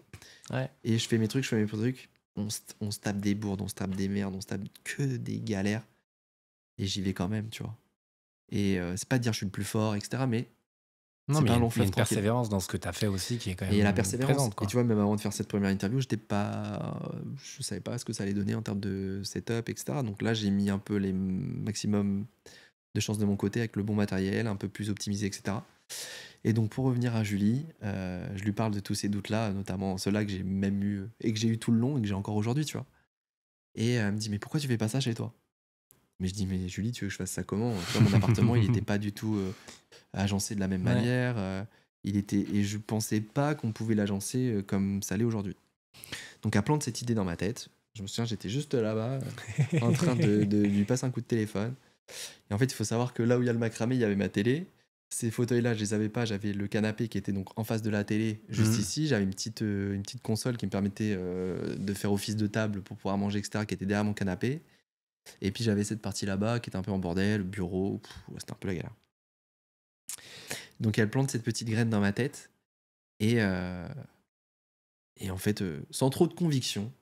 Ouais. Et je fais mes trucs, on se tape des bourdes, on se tape des merdes, on se tape que des galères. Et j'y vais quand même, tu vois. Et c'est pas de dire je suis le plus fort, etc. Mais Non, c'est mais pas un il y long a fleuve une tranquille. persévérance dans ce que tu as fait aussi qui est quand même Et la persévérance. présente, quoi. Et tu vois, même avant de faire cette première interview, je savais pas ce que ça allait donner en termes de setup, etc. Donc là, j'ai mis un peu les maximum de chances de mon côté avec le bon matériel, un peu plus optimisé, etc. Et donc pour revenir à Julie, je lui parle de tous ces doutes-là, notamment ceux-là que j'ai même eu et que j'ai eu tout le long et que j'ai encore aujourd'hui, tu vois. Et elle me dit, mais pourquoi tu fais pas ça chez toi? Mais je dis, mais Julie, tu veux que je fasse ça comment? Tu vois, mon appartement, il n'était pas du tout agencé de la même manière. Et je pensais pas qu'on pouvait l'agencer comme ça l'est aujourd'hui. Donc, elle plante cette idée dans ma tête. Je me souviens, j'étais juste là-bas, en train de lui passer un coup de téléphone. Et en fait, il faut savoir que là où il y a le macramé, il y avait ma télé. Ces fauteuils-là, je les avais pas. J'avais le canapé qui était donc en face de la télé, juste ici. J'avais une petite console qui me permettait de faire office de table pour pouvoir manger, etc., qui était derrière mon canapé. Et puis j'avais cette partie là-bas qui était un peu en bordel, bureau, c'était un peu la galère. Donc elle plante cette petite graine dans ma tête et en fait, sans trop de conviction,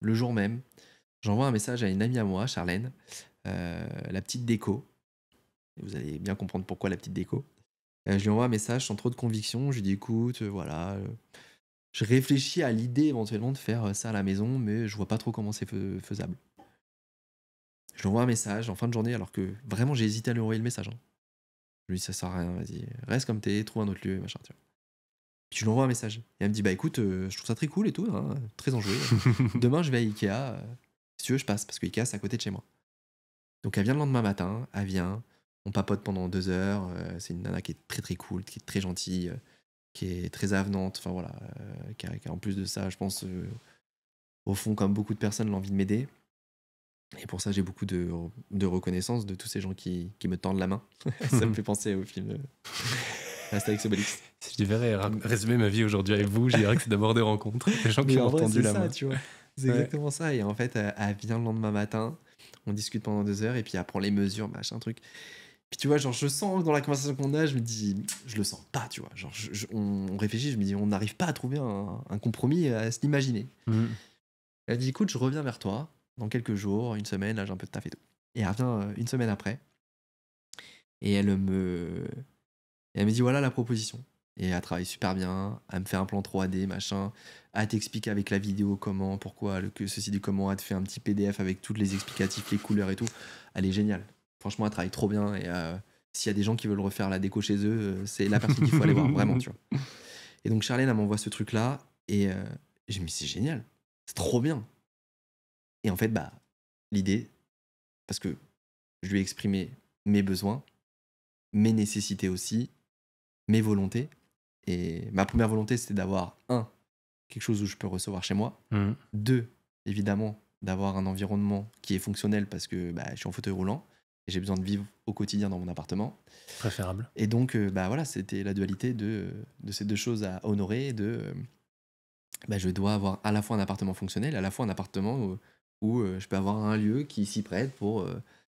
le jour même, j'envoie un message à une amie à moi, Charlène, la petite déco. Et vous allez bien comprendre pourquoi la petite déco. Je lui envoie un message sans trop de conviction, je lui dis écoute, voilà, je réfléchis à l'idée éventuellement de faire ça à la maison, mais je vois pas trop comment c'est faisable. Je lui envoie un message en fin de journée, alors que vraiment j'ai hésité à lui envoyer le message. Je lui dis ça sert à rien, vas-y, reste comme t'es, trouve un autre lieu, machin, tu vois. Puis je lui envoie un message. Et elle me dit bah écoute, je trouve ça très cool et tout, hein, très enjoué. Demain je vais à Ikea, si tu veux je passe, parce que Ikea c'est à côté de chez moi. Donc elle vient le lendemain matin, elle vient, on papote pendant 2 heures, c'est une nana qui est très très cool, qui est très gentille, qui est très avenante, enfin voilà, qui a en plus de ça, je pense, au fond comme beaucoup de personnes, l'envie de m'aider. Et pour ça, j'ai beaucoup de reconnaissance de tous ces gens qui me tendent la main. Ça me fait penser au film Astérix Obélix. Si je devais résumer ma vie aujourd'hui avec vous, je dirais que c'est d'abord des rencontres, des gens qui m'ont tendu la main. Tu vois. C'est exactement ça. Et en fait, elle vient le lendemain matin, on discute pendant 2 heures, et puis elle prend les mesures, machin, truc. Puis tu vois, genre, je sens dans la conversation qu'on a, je me dis, je le sens pas, tu vois. Genre, on réfléchit, je me dis, on n'arrive pas à trouver un compromis, à se l'imaginer. Elle dit, écoute, je reviens vers toi dans quelques jours, une semaine, là j'ai un peu de taf et tout. Et elle revient une semaine après. Et elle me dit voilà la proposition. Et elle travaille super bien, elle me fait un plan 3D, machin. Elle t'explique avec la vidéo comment, pourquoi, que ceci du comment. Elle te fait un petit PDF avec toutes les explicatifs, les couleurs et tout. Elle est géniale. Franchement, elle travaille trop bien. Et s'il y a des gens qui veulent refaire la déco chez eux, c'est la personne qu'il faut aller voir, vraiment, tu vois. Et donc Charlène, elle m'envoie ce truc-là. Et je me dis c'est génial. C'est trop bien. Et en fait, bah, l'idée, parce que je lui ai exprimé mes besoins, mes nécessités aussi, mes volontés. Et ma première volonté, c'était d'avoir, quelque chose où je peux recevoir chez moi. 2, évidemment, d'avoir un environnement qui est fonctionnel parce que je suis en fauteuil roulant et j'ai besoin de vivre au quotidien dans mon appartement. Préférable. Et donc, voilà, c'était la dualité de ces deux choses à honorer. Je dois avoir à la fois un appartement fonctionnel, à la fois un appartement où je peux avoir un lieu qui s'y prête pour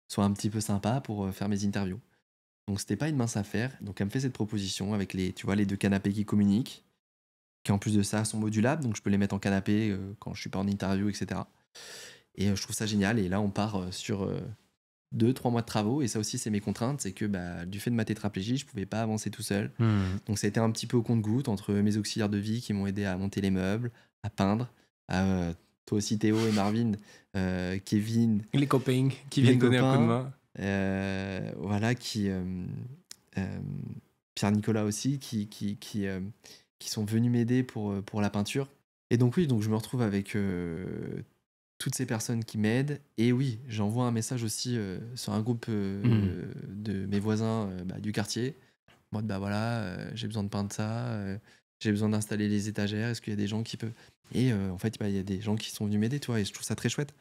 soit un petit peu sympa pour faire mes interviews. Donc c'était pas une mince affaire. Donc elle me fait cette proposition avec les 2 canapés qui communiquent, qui en plus de ça sont modulables, donc je peux les mettre en canapé quand je suis pas en interview, etc. Et je trouve ça génial. Et là on part sur 2-3 mois de travaux. Et ça aussi c'est mes contraintes, c'est que du fait de ma tétraplégie, je pouvais pas avancer tout seul. Donc ça a été un petit peu au compte-gouttes entre mes auxiliaires de vie qui m'ont aidé à monter les meubles, à peindre, à toi aussi Théo et Marvin, Kevin, les copains qui viennent donner un coup de main, voilà, Pierre-Nicolas aussi qui sont venus m'aider pour la peinture. Et donc oui, donc je me retrouve avec toutes ces personnes qui m'aident. Et oui, j'envoie un message aussi sur un groupe de mes voisins du quartier. En mode, voilà, j'ai besoin de peindre ça, j'ai besoin d'installer les étagères, est-ce qu'il y a des gens qui peuvent... Et en fait, il y a des gens qui sont venus m'aider, toi, et je trouve ça très chouette.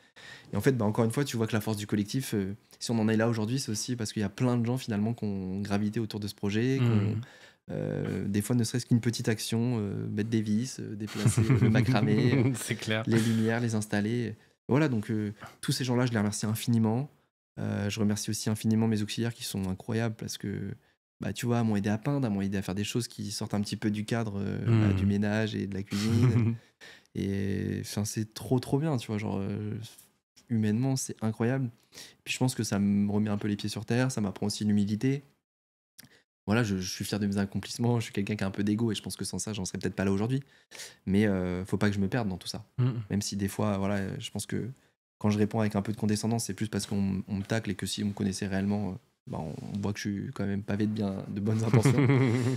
Et en fait, encore une fois, tu vois que la force du collectif, si on en est là aujourd'hui, c'est aussi parce qu'il y a plein de gens finalement qui ont gravité autour de ce projet, qui ont Des fois, ne serait-ce qu'une petite action, mettre des vis, déplacer le macramé, C'est clair. les lumières, les installer. Voilà, donc tous ces gens-là, je les remercie infiniment. Je remercie aussi infiniment mes auxiliaires qui sont incroyables parce que, bah, tu vois, m'ont aidé à peindre, m'ont aidé à faire des choses qui sortent un petit peu du cadre du ménage et de la cuisine. Et enfin, c'est trop, trop bien, tu vois, genre, humainement, c'est incroyable. Puis je pense que ça me remet un peu les pieds sur terre, ça m'apprend aussi l'humilité. Voilà, je suis fier de mes accomplissements, je suis quelqu'un qui a un peu d'ego et je pense que sans ça, j'en serais peut-être pas là aujourd'hui. Mais faut pas que je me perde dans tout ça. Même si des fois, voilà, je pense que quand je réponds avec un peu de condescendance, c'est plus parce qu'on me tacle et que si on me connaissait réellement, bah, on voit que je suis quand même pavé de bonnes intentions.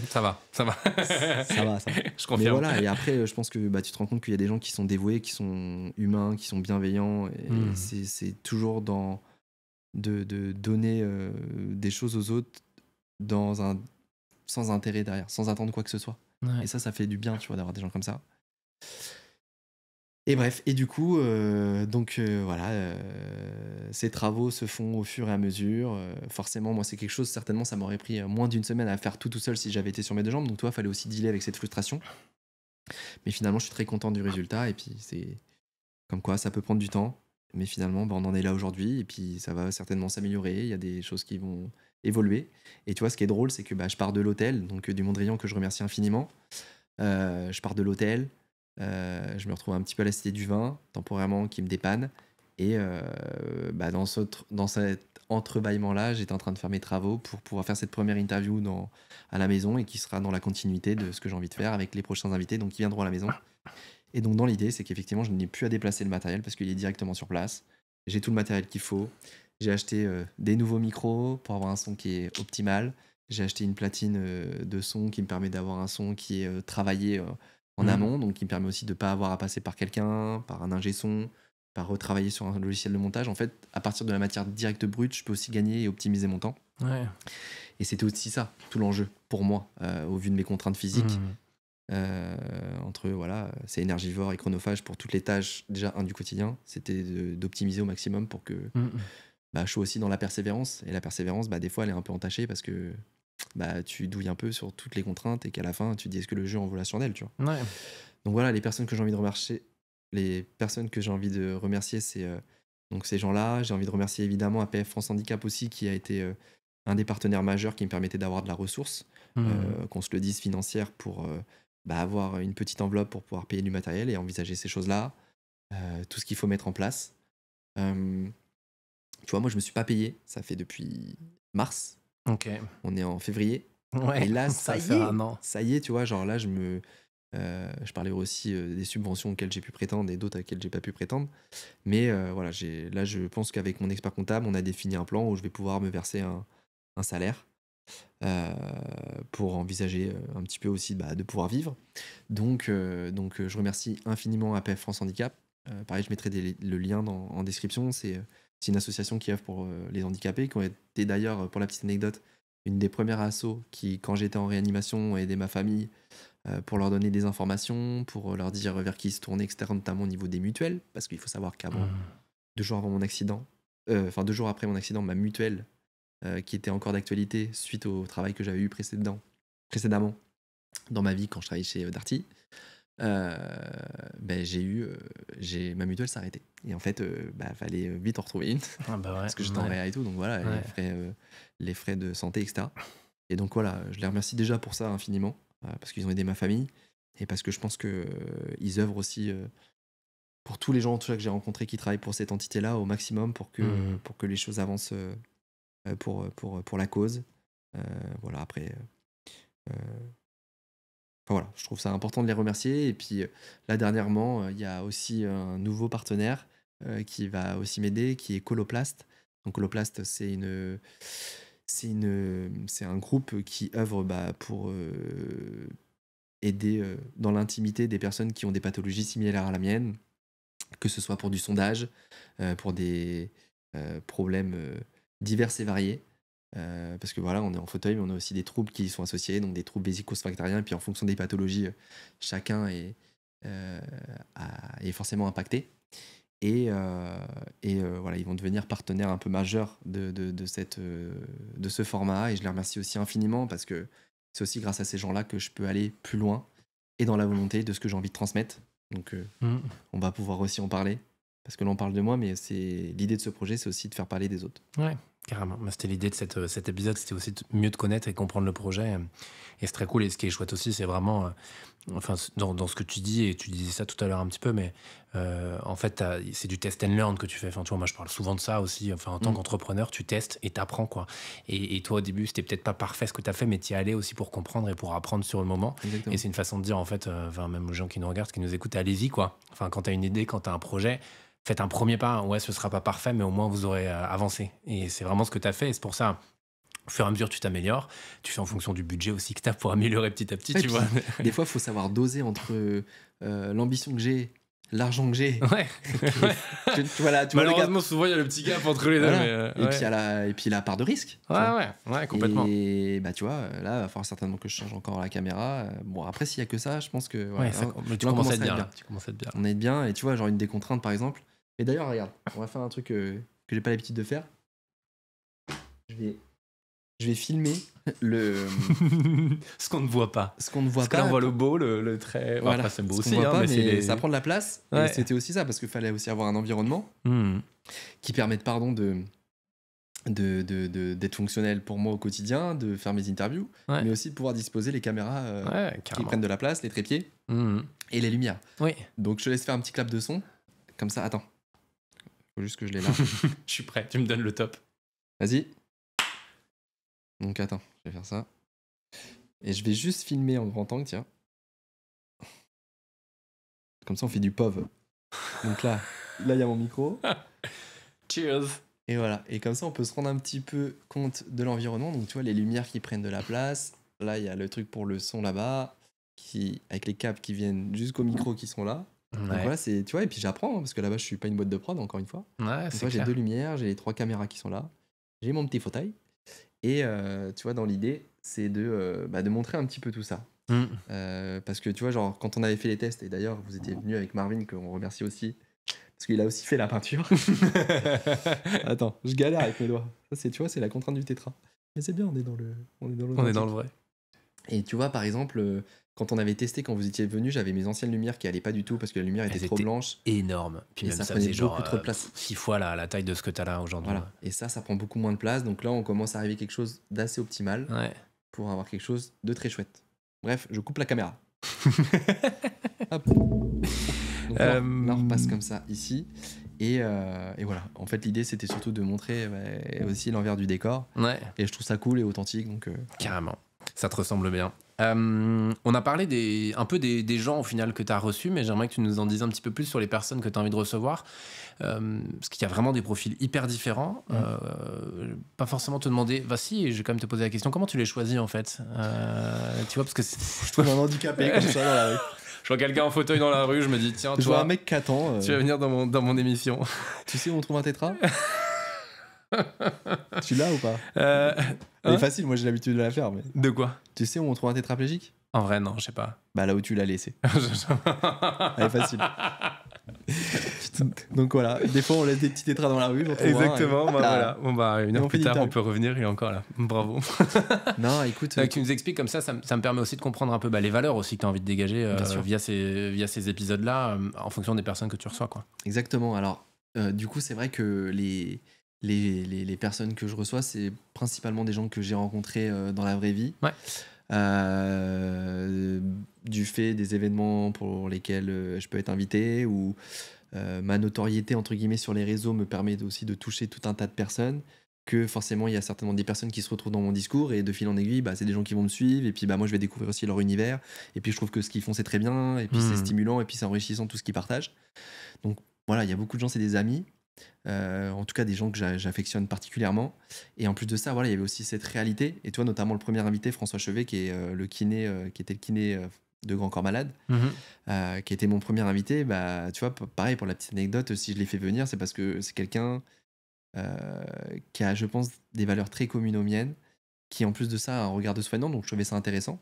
Ça va. Ça va, ça va. Je Mais confirme. voilà, et après, je pense que bah, tu te rends compte qu'il y a des gens qui sont dévoués, qui sont humains, qui sont bienveillants. Et c'est toujours de donner des choses aux autres sans intérêt derrière, sans attendre quoi que ce soit. Ouais. Et ça fait du bien, tu vois, d'avoir des gens comme ça. Et bref, et du coup, voilà, ces travaux se font au fur et à mesure. Forcément, moi, c'est quelque chose, certainement, ça m'aurait pris moins d'une semaine à faire tout seul si j'avais été sur mes deux jambes. Donc, toi, il fallait aussi dealer avec cette frustration. Mais finalement, je suis très content du résultat. Et puis, c'est comme quoi, ça peut prendre du temps. Mais finalement, bah, on en est là aujourd'hui. Et puis, ça va certainement s'améliorer. Il y a des choses qui vont évoluer. Et tu vois, ce qui est drôle, c'est que bah, je pars de l'hôtel, donc du Mondrian, que je remercie infiniment. Je pars de l'hôtel. Je me retrouve un petit peu à la Cité du Vin, temporairement, qui me dépanne. Et bah, dans cet entrebâillement-là, j'étais en train de faire mes travaux pour pouvoir faire cette première interview à la maison et qui sera dans la continuité de ce que j'ai envie de faire avec les prochains invités donc, qui viendront à la maison. Et donc, dans l'idée, c'est qu'effectivement, je n'ai plus à déplacer le matériel parce qu'il est directement sur place. J'ai tout le matériel qu'il faut. J'ai acheté des nouveaux micros pour avoir un son qui est optimal. J'ai acheté une platine de son qui me permet d'avoir un son qui est travaillé en amont, donc qui me permet aussi de ne pas avoir à passer par quelqu'un, par un ingé son, par retravailler sur un logiciel de montage. En fait, à partir de la matière directe brute, je peux aussi gagner et optimiser mon temps. Ouais. Et c'était aussi ça, tout l'enjeu, pour moi, au vu de mes contraintes physiques. Entre voilà, c'est énergivore et chronophage pour toutes les tâches déjà du quotidien, c'était d'optimiser au maximum pour que bah, je suis aussi dans la persévérance, et la persévérance bah, des fois elle est un peu entachée parce que bah, tu douilles un peu sur toutes les contraintes et qu'à la fin tu te dis est-ce que le jeu en vaut la chandelle, tu vois. Ouais. Donc voilà, les personnes que j'ai envie de remercier, c'est donc ces gens-là. J'ai envie de remercier évidemment APF France Handicap aussi qui a été un des partenaires majeurs qui me permettait d'avoir de la ressource, qu'on se le dise, financière, pour bah, avoir une petite enveloppe pour pouvoir payer du matériel et envisager ces choses-là, tout ce qu'il faut mettre en place. Tu vois, moi je me suis pas payé, ça fait depuis mars. Ok. On est en février. Ouais. Et là, ça ça y fait est, un an. ça y est, tu vois, genre là, je parlais aussi des subventions auxquelles j'ai pu prétendre et d'autres auxquelles j'ai pas pu prétendre. Mais voilà, là, je pense qu'avec mon expert comptable, on a défini un plan où je vais pouvoir me verser un salaire pour envisager un petit peu aussi bah, de pouvoir vivre. Donc, je remercie infiniment APF France Handicap. Pareil, je mettrai le lien en description. C'est une association qui œuvre pour les handicapés, qui ont été d'ailleurs, pour la petite anecdote, une des premières assos qui, quand j'étais en réanimation, ont aidé ma famille pour leur donner des informations, pour leur dire vers qui se tourner, etc., notamment au niveau des mutuelles, parce qu'il faut savoir qu'avant, 2 jours avant mon accident, 2 jours après mon accident, ma mutuelle, qui était encore d'actualité suite au travail que j'avais eu précédemment dans ma vie quand je travaillais chez Darty, ben, ma mutuelle s'est arrêtée. Et en fait, fallait vite en retrouver une, Ah bah ouais. parce que j'étais en réa et tout, donc voilà, Ouais. les frais de santé, etc. Et donc voilà, je les remercie déjà pour ça infiniment, parce qu'ils ont aidé ma famille, et parce que je pense qu'ils œuvrent aussi pour tous les gens en tout cas, que j'ai rencontrés qui travaillent pour cette entité-là au maximum pour que les choses avancent pour la cause. Voilà, après... Enfin, voilà, je trouve ça important de les remercier. Et puis là, dernièrement, il y a aussi un nouveau partenaire qui va aussi m'aider, qui est Coloplast. Donc Coloplast, c'est un groupe qui œuvre pour aider dans l'intimité des personnes qui ont des pathologies similaires à la mienne, que ce soit pour du sondage, pour des problèmes divers et variés. Parce que voilà, on est en fauteuil, mais on a aussi des troubles qui y sont associés, donc des troubles vésico-sphinctériens, et puis en fonction des pathologies, chacun est forcément impacté. Et voilà, ils vont devenir partenaires un peu majeurs de ce format, et je les remercie aussi infiniment parce que c'est aussi grâce à ces gens-là que je peux aller plus loin et dans la volonté de ce que j'ai envie de transmettre. Donc, on va pouvoir aussi en parler. Parce que l'on parle de moi, mais l'idée de ce projet, c'est aussi de faire parler des autres. Ouais, carrément. C'était l'idée de cet épisode, c'était aussi de mieux te connaître et comprendre le projet. Et c'est très cool. Et ce qui est chouette aussi, c'est vraiment, enfin, dans ce que tu dis, et tu disais ça tout à l'heure un petit peu, mais en fait, c'est du test and learn que tu fais. Enfin, tu vois, moi, je parle souvent de ça aussi. Enfin, en tant qu'entrepreneur, tu testes et t'apprends, quoi. Et toi, au début, c'était peut-être pas parfait ce que tu as fait, mais tu y allais aussi pour comprendre et pour apprendre sur le moment. Exactement. Et c'est une façon de dire, en fait, même aux gens qui nous regardent, qui nous écoutent, allez-y, quoi. Enfin, quand tu as une idée, quand tu as un projet, faites un premier pas. Ouais, ce sera pas parfait, mais au moins vous aurez avancé. Et c'est vraiment ce que tu as fait. Et c'est pour ça, au fur et à mesure, tu t'améliores. Tu fais en fonction du budget aussi que tu as pour améliorer petit à petit, tu vois. Des fois, il faut savoir doser entre l'ambition que j'ai, l'argent que j'ai. Ouais. Tu vois Malheureusement, souvent, il y a le petit gap entre les deux. Voilà. Mais, et puis la part de risque. Ouais, complètement. Et tu vois, là, il va falloir certainement que je change encore la caméra. Bon, après, s'il n'y a que ça, je pense que. Mais tu commences à être bien, là. Tu commences à être bien. On est bien. Et tu vois, genre une des contraintes, par exemple. Et d'ailleurs, regarde, on va faire un truc que j'ai pas l'habitude de faire. Je vais filmer ce qu'on ne voit pas. Ce qu'on ne voit parce pas. Parce qu'on voit le beau, le trait. Voilà. Après, c'est beau aussi. Mais ça prend de la place. Ouais. Et c'était aussi ça, parce qu'il fallait aussi avoir un environnement qui permette, d'être fonctionnel pour moi au quotidien, de faire mes interviews, mais aussi de pouvoir disposer les caméras qui prennent de la place, les trépieds et les lumières. Oui. Donc, je te laisse faire un petit clap de son. Comme ça, attends. Faut juste que je l'ai là. Je suis prêt, tu me donnes le top. Vas-y. Donc attends, je vais faire ça. Et je vais juste filmer en grand angle, tiens. Comme ça, on fait du POV. Donc là, il y a mon micro. Cheers. Et voilà. Et comme ça, on peut se rendre un petit peu compte de l'environnement. Donc tu vois, les lumières qui prennent de la place. Là, il y a le truc pour le son là-bas, avec les câbles qui viennent jusqu'au micro qui sont là. Ouais. Donc voilà, tu vois, et puis j'apprends, parce que là-bas, je suis pas une boîte de prod, encore une fois. Ouais, donc, j'ai 2 lumières, j'ai les 3 caméras qui sont là. J'ai mon petit fauteuil. Et tu vois, dans l'idée, c'est de montrer un petit peu tout ça. Parce que tu vois, genre, quand on avait fait les tests, et d'ailleurs, vous étiez venu avec Marvin, qu'on remercie aussi, parce qu'il a aussi fait la peinture. Attends, je galère avec mes doigts. Ça, tu vois, c'est la contrainte du tétra. Mais c'est bien, on est dans le vrai. Et tu vois, par exemple, quand on avait testé, quand vous étiez venu, j'avais mes anciennes lumières qui allaient pas du tout parce que la lumière était trop blanche. Énorme. Puis et même ça prenait beaucoup trop de place. 6 fois la taille de ce que tu as là aujourd'hui. Voilà. Et ça prend beaucoup moins de place. Donc là, on commence à arriver à quelque chose d'assez optimal pour avoir quelque chose de très chouette. Bref, je coupe la caméra. Hop. Donc là, on repasse comme ça ici. Et voilà. En fait, l'idée, c'était surtout de montrer aussi l'envers du décor. Ouais. Et je trouve ça cool et authentique. Donc, carrément. Ça te ressemble bien. On a parlé un peu des gens au final que tu as reçus, mais j'aimerais que tu nous en dises un petit peu plus sur les personnes que tu as envie de recevoir. Parce qu'il y a vraiment des profils hyper différents. Pas forcément te demander, si, je vais quand même te poser la question, comment tu les choisis en fait tu vois, parce que je trouve un handicapé comme ça dans la rue. Je vois quelqu'un en fauteuil dans la rue, je me dis, tiens, je vois un mec qui attend. Tu vas venir dans mon émission. Tu sais où on trouve un tétra? Tu l'as ou pas? C'est facile, moi j'ai l'habitude de la faire. Mais... De quoi? Tu sais où on trouve un tétraplégique? En vrai, non, je sais pas. Bah là où tu l'as laissé. Elle est facile. Donc voilà, des fois on laisse des petits tétras dans la rue. Exactement, voilà. Bon bah une heure plus tard, on peut revenir, il est encore là. Bravo. Non, écoute. Tu nous expliques comme ça me permet aussi de comprendre un peu les valeurs aussi que tu as envie de dégager via ces épisodes-là, en fonction des personnes que tu reçois, quoi. Exactement. Alors, du coup, c'est vrai que les personnes que je reçois, c'est principalement des gens que j'ai rencontrés dans la vraie vie. Ouais. Du fait des événements pour lesquels je peux être invité, ou ma notoriété entre guillemets sur les réseaux me permet aussi de toucher tout un tas de personnes, que forcément il y a certainement des personnes qui se retrouvent dans mon discours, et de fil en aiguille c'est des gens qui vont me suivre, et puis moi je vais découvrir aussi leur univers, et puis je trouve que ce qu'ils font c'est très bien, et puis c'est stimulant, et puis c'est enrichissant tout ce qu'ils partagent. Donc voilà, il y a beaucoup de gens, c'est des amis. En tout cas des gens que j'affectionne particulièrement, et en plus de ça, voilà, il y avait aussi cette réalité, et toi notamment le premier invité, François Chevet, qui est le kiné, qui était le kiné de Grand Corps Malade, qui était mon premier invité. Tu vois, pareil, pour la petite anecdote, si je l'ai fait venir, c'est parce que c'est quelqu'un qui a, je pense, des valeurs très communes aux miennes, qui en plus de ça a un regard de soignant, donc je trouvais ça intéressant.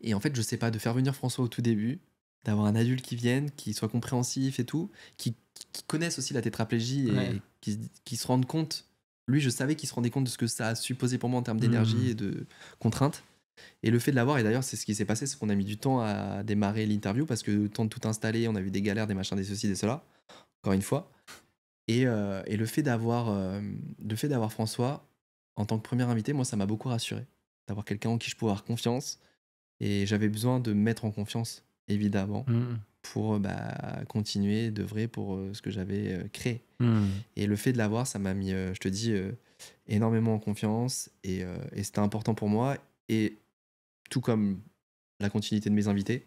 Et en fait, je sais pas, de faire venir François au tout début, d'avoir un adulte qui vienne, qui soit compréhensif et tout, qui connaissent aussi la tétraplégie, et qui se rendent compte. Lui, je savais qu'il se rendait compte de ce que ça a supposé pour moi en termes d'énergie et de contraintes. Et le fait de l'avoir, et d'ailleurs, c'est ce qui s'est passé, c'est qu'on a mis du temps à démarrer l'interview parce que le temps de tout installer, on a eu des galères, des machins, des ceci, des cela, encore une fois. Et le fait d'avoir François en tant que premier invité, moi, ça m'a beaucoup rassuré. D'avoir quelqu'un en qui je pouvais avoir confiance. Et j'avais besoin de me mettre en confiance, évidemment, pour continuer d'œuvrer pour ce que j'avais créé. Et le fait de l'avoir, ça m'a mis, je te dis, énormément en confiance. Et c'était important pour moi. Et tout comme la continuité de mes invités,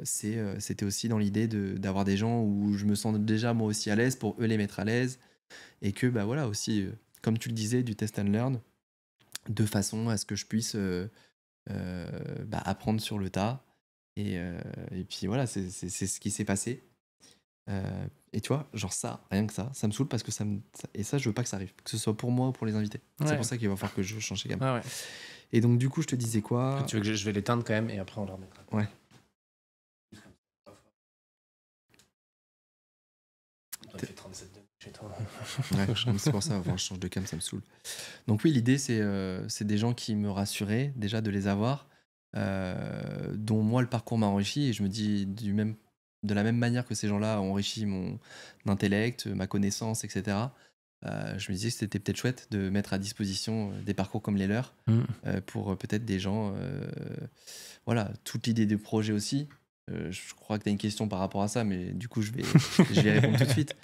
c'était aussi dans l'idée d'avoir des gens où je me sens déjà moi aussi à l'aise pour eux les mettre à l'aise. Et que, voilà, aussi, comme tu le disais, du test and learn, de façon à ce que je puisse apprendre sur le tas. Et puis voilà, c'est ce qui s'est passé. Et tu vois, genre ça, rien que ça me saoule parce que et ça, je veux pas que ça arrive, que ce soit pour moi ou pour les invités. C'est pour ça qu'il va falloir que je change les gammes. Et donc, du coup, je te disais quoi? Tu veux que je vais l'éteindre quand même et après on le remettra. Ouais. Il fait 37 degrés chez toi. Ouais, c'est pour ça, je change de cam, ça me saoule. Donc oui, l'idée, c'est des gens qui me rassuraient, déjà, de les avoir, dont moi, le parcours m'a enrichi, et je me dis, de la même manière que ces gens-là ont enrichi mon intellect, ma connaissance, etc., je me disais que c'était peut-être chouette de mettre à disposition des parcours comme les leurs, pour peut-être des gens... voilà, toute l'idée du projet aussi. Je crois que tu as une question par rapport à ça, mais du coup, je vais répondre tout de suite.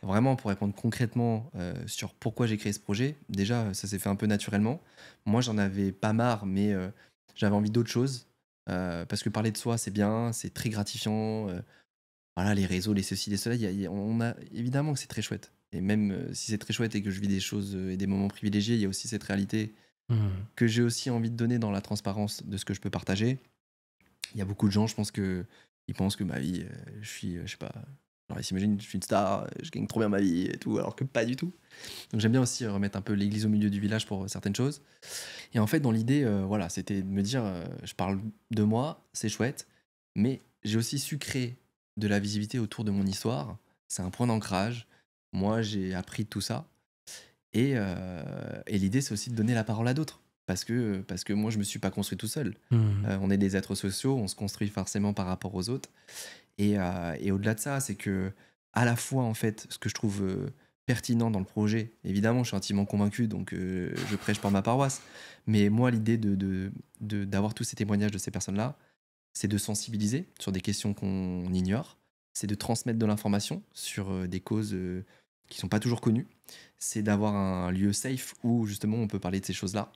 Vraiment, pour répondre concrètement sur pourquoi j'ai créé ce projet, déjà, ça s'est fait un peu naturellement. Moi, j'en avais pas marre, mais j'avais envie d'autre chose. Parce que parler de soi, c'est bien, c'est très gratifiant. Voilà, les réseaux, les ceci, les cela, on a évidemment que c'est très chouette. Et même si c'est très chouette et que je vis des choses et des moments privilégiés, il y a aussi cette réalité que j'ai aussi envie de donner dans la transparence de ce que je peux partager. Il y a beaucoup de gens, je pense que ils pensent que ma vie, je suis, je sais pas, genre ils s'imaginent, je suis une star, je gagne trop bien ma vie et tout, alors que pas du tout. Donc j'aime bien aussi remettre un peu l'église au milieu du village pour certaines choses. Et en fait, dans l'idée, voilà, c'était de me dire, je parle de moi, c'est chouette, mais j'ai aussi su créer de la visibilité autour de mon histoire. C'est un point d'ancrage. Moi, j'ai appris tout ça. Et l'idée, c'est aussi de donner la parole à d'autres. Parce que moi, je me suis pas construit tout seul. On est des êtres sociaux, on se construit forcément par rapport aux autres. Et au-delà de ça, c'est que à la fois, en fait, ce que je trouve pertinent dans le projet, évidemment, je suis intimement convaincu, donc je prêche par ma paroisse. Mais moi, l'idée d'avoir tous ces témoignages de ces personnes-là, c'est de sensibiliser sur des questions qu'on ignore, c'est de transmettre de l'information sur des causes qui sont pas toujours connues, c'est d'avoir un lieu safe où justement on peut parler de ces choses-là,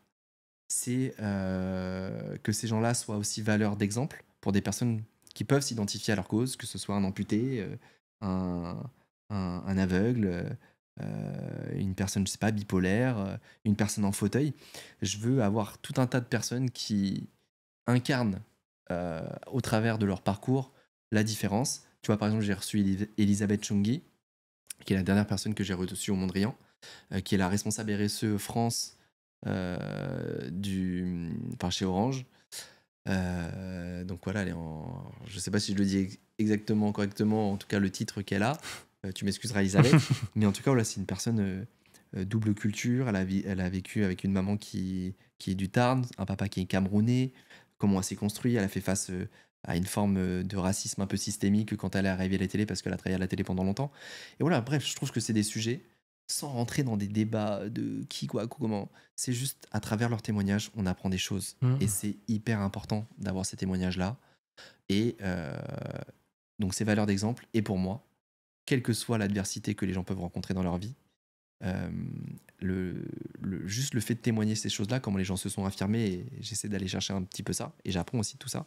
c'est que ces gens-là soient aussi valeur d'exemple pour des personnes qui peuvent s'identifier à leur cause, que ce soit un amputé, un, un aveugle, une personne, je sais pas, bipolaire, une personne en fauteuil. Je veux avoir tout un tas de personnes qui incarnent au travers de leur parcours la différence. Tu vois, par exemple, j'ai reçu Elisabeth Chungi, qui est la dernière personne que j'ai reçue au Mondrian, qui est la responsable RSE France chez Orange. Donc voilà, je sais pas si je le dis exactement, correctement, en tout cas le titre qu'elle a. Tu m'excuseras, Elisabeth. Mais en tout cas, voilà, c'est une personne double culture. Elle a vécu avec une maman qui est du Tarn, un papa qui est camerounais. Comment elle s'est construite. Elle a fait face à une forme de racisme un peu systémique quand elle est arrivée à la télé, parce qu'elle a travaillé à la télé pendant longtemps. Et voilà, bref, je trouve que c'est des sujets, sans rentrer dans des débats de qui, quoi, comment. C'est juste à travers leurs témoignages, on apprend des choses. Et c'est hyper important d'avoir ces témoignages-là. Et donc, ces valeurs d'exemple. Et pour moi, quelle que soit l'adversité que les gens peuvent rencontrer dans leur vie, juste le fait de témoigner ces choses-là, comment les gens se sont affirmés, et j'essaie d'aller chercher un petit peu ça, et j'apprends aussi tout ça,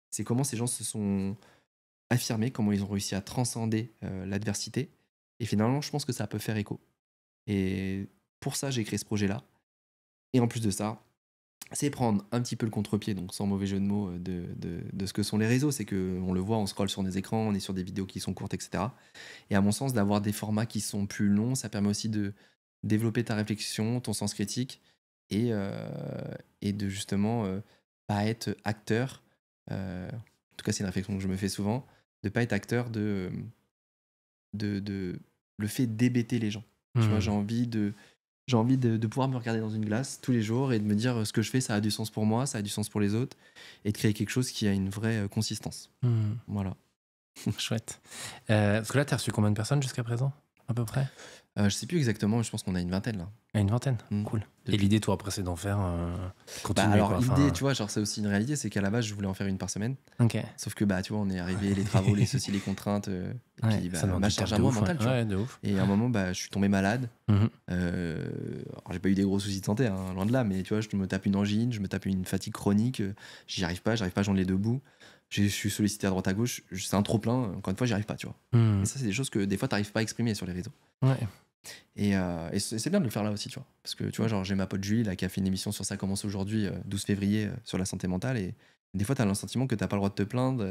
c'est comment ces gens se sont affirmés, comment ils ont réussi à transcender l'adversité, et finalement, je pense que ça peut faire écho. Et pour ça, j'ai créé ce projet-là. Et en plus de ça, c'est prendre un petit peu le contre-pied, donc sans mauvais jeu de mots, de ce que sont les réseaux. C'est qu'on le voit, on scrolle sur des écrans, on est sur des vidéos qui sont courtes, etc. Et à mon sens, d'avoir des formats qui sont plus longs, ça permet aussi de développer ta réflexion, ton sens critique, et de justement pas être acteur. En tout cas, c'est une réflexion que je me fais souvent, de pas être acteur de le fait d'hébéter les gens. Tu vois, j'ai envie j'ai envie de pouvoir me regarder dans une glace tous les jours et de me dire ce que je fais, ça a du sens pour moi, ça a du sens pour les autres, et de créer quelque chose qui a une vraie consistance. Voilà. Chouette. Parce que là, tu as reçu combien de personnes jusqu'à présent, à peu près? Je sais plus exactement, je pense qu'on a une vingtaine là. Une vingtaine. Cool. Et l'idée, toi, après, c'est d'en faire continuer, alors, quoi. l'idée, tu vois, genre, c'est aussi une réalité, c'est qu'à la base, je voulais en faire une par semaine. Ok. Sauf que, tu vois, on est arrivé, les travaux, les ceci, les contraintes, et puis, ça demande ma du charge taf à de moi ouf, mentale, tu vois. ouais, de ouf. Et à un moment, je suis tombé malade. Mhm. Alors, j'ai pas eu des gros soucis de santé, hein, loin de là, mais tu vois, je me tape une angine, je me tape une fatigue chronique, j'arrive pas à joindre les deux bouts. Je suis sollicité à droite à gauche, c'est un trop plein, encore une fois, j'y arrive pas, tu vois. Et ça, c'est des choses que des fois, t'arrives pas à exprimer sur les réseaux. Ouais. Et c'est bien de le faire là aussi, tu vois. Parce que tu vois, genre, j'ai ma pote Julie là, qui a fait une émission sur Ça commence aujourd'hui, 12 février, sur la santé mentale. Et des fois, t'as le sentiment que t'as pas le droit de te plaindre,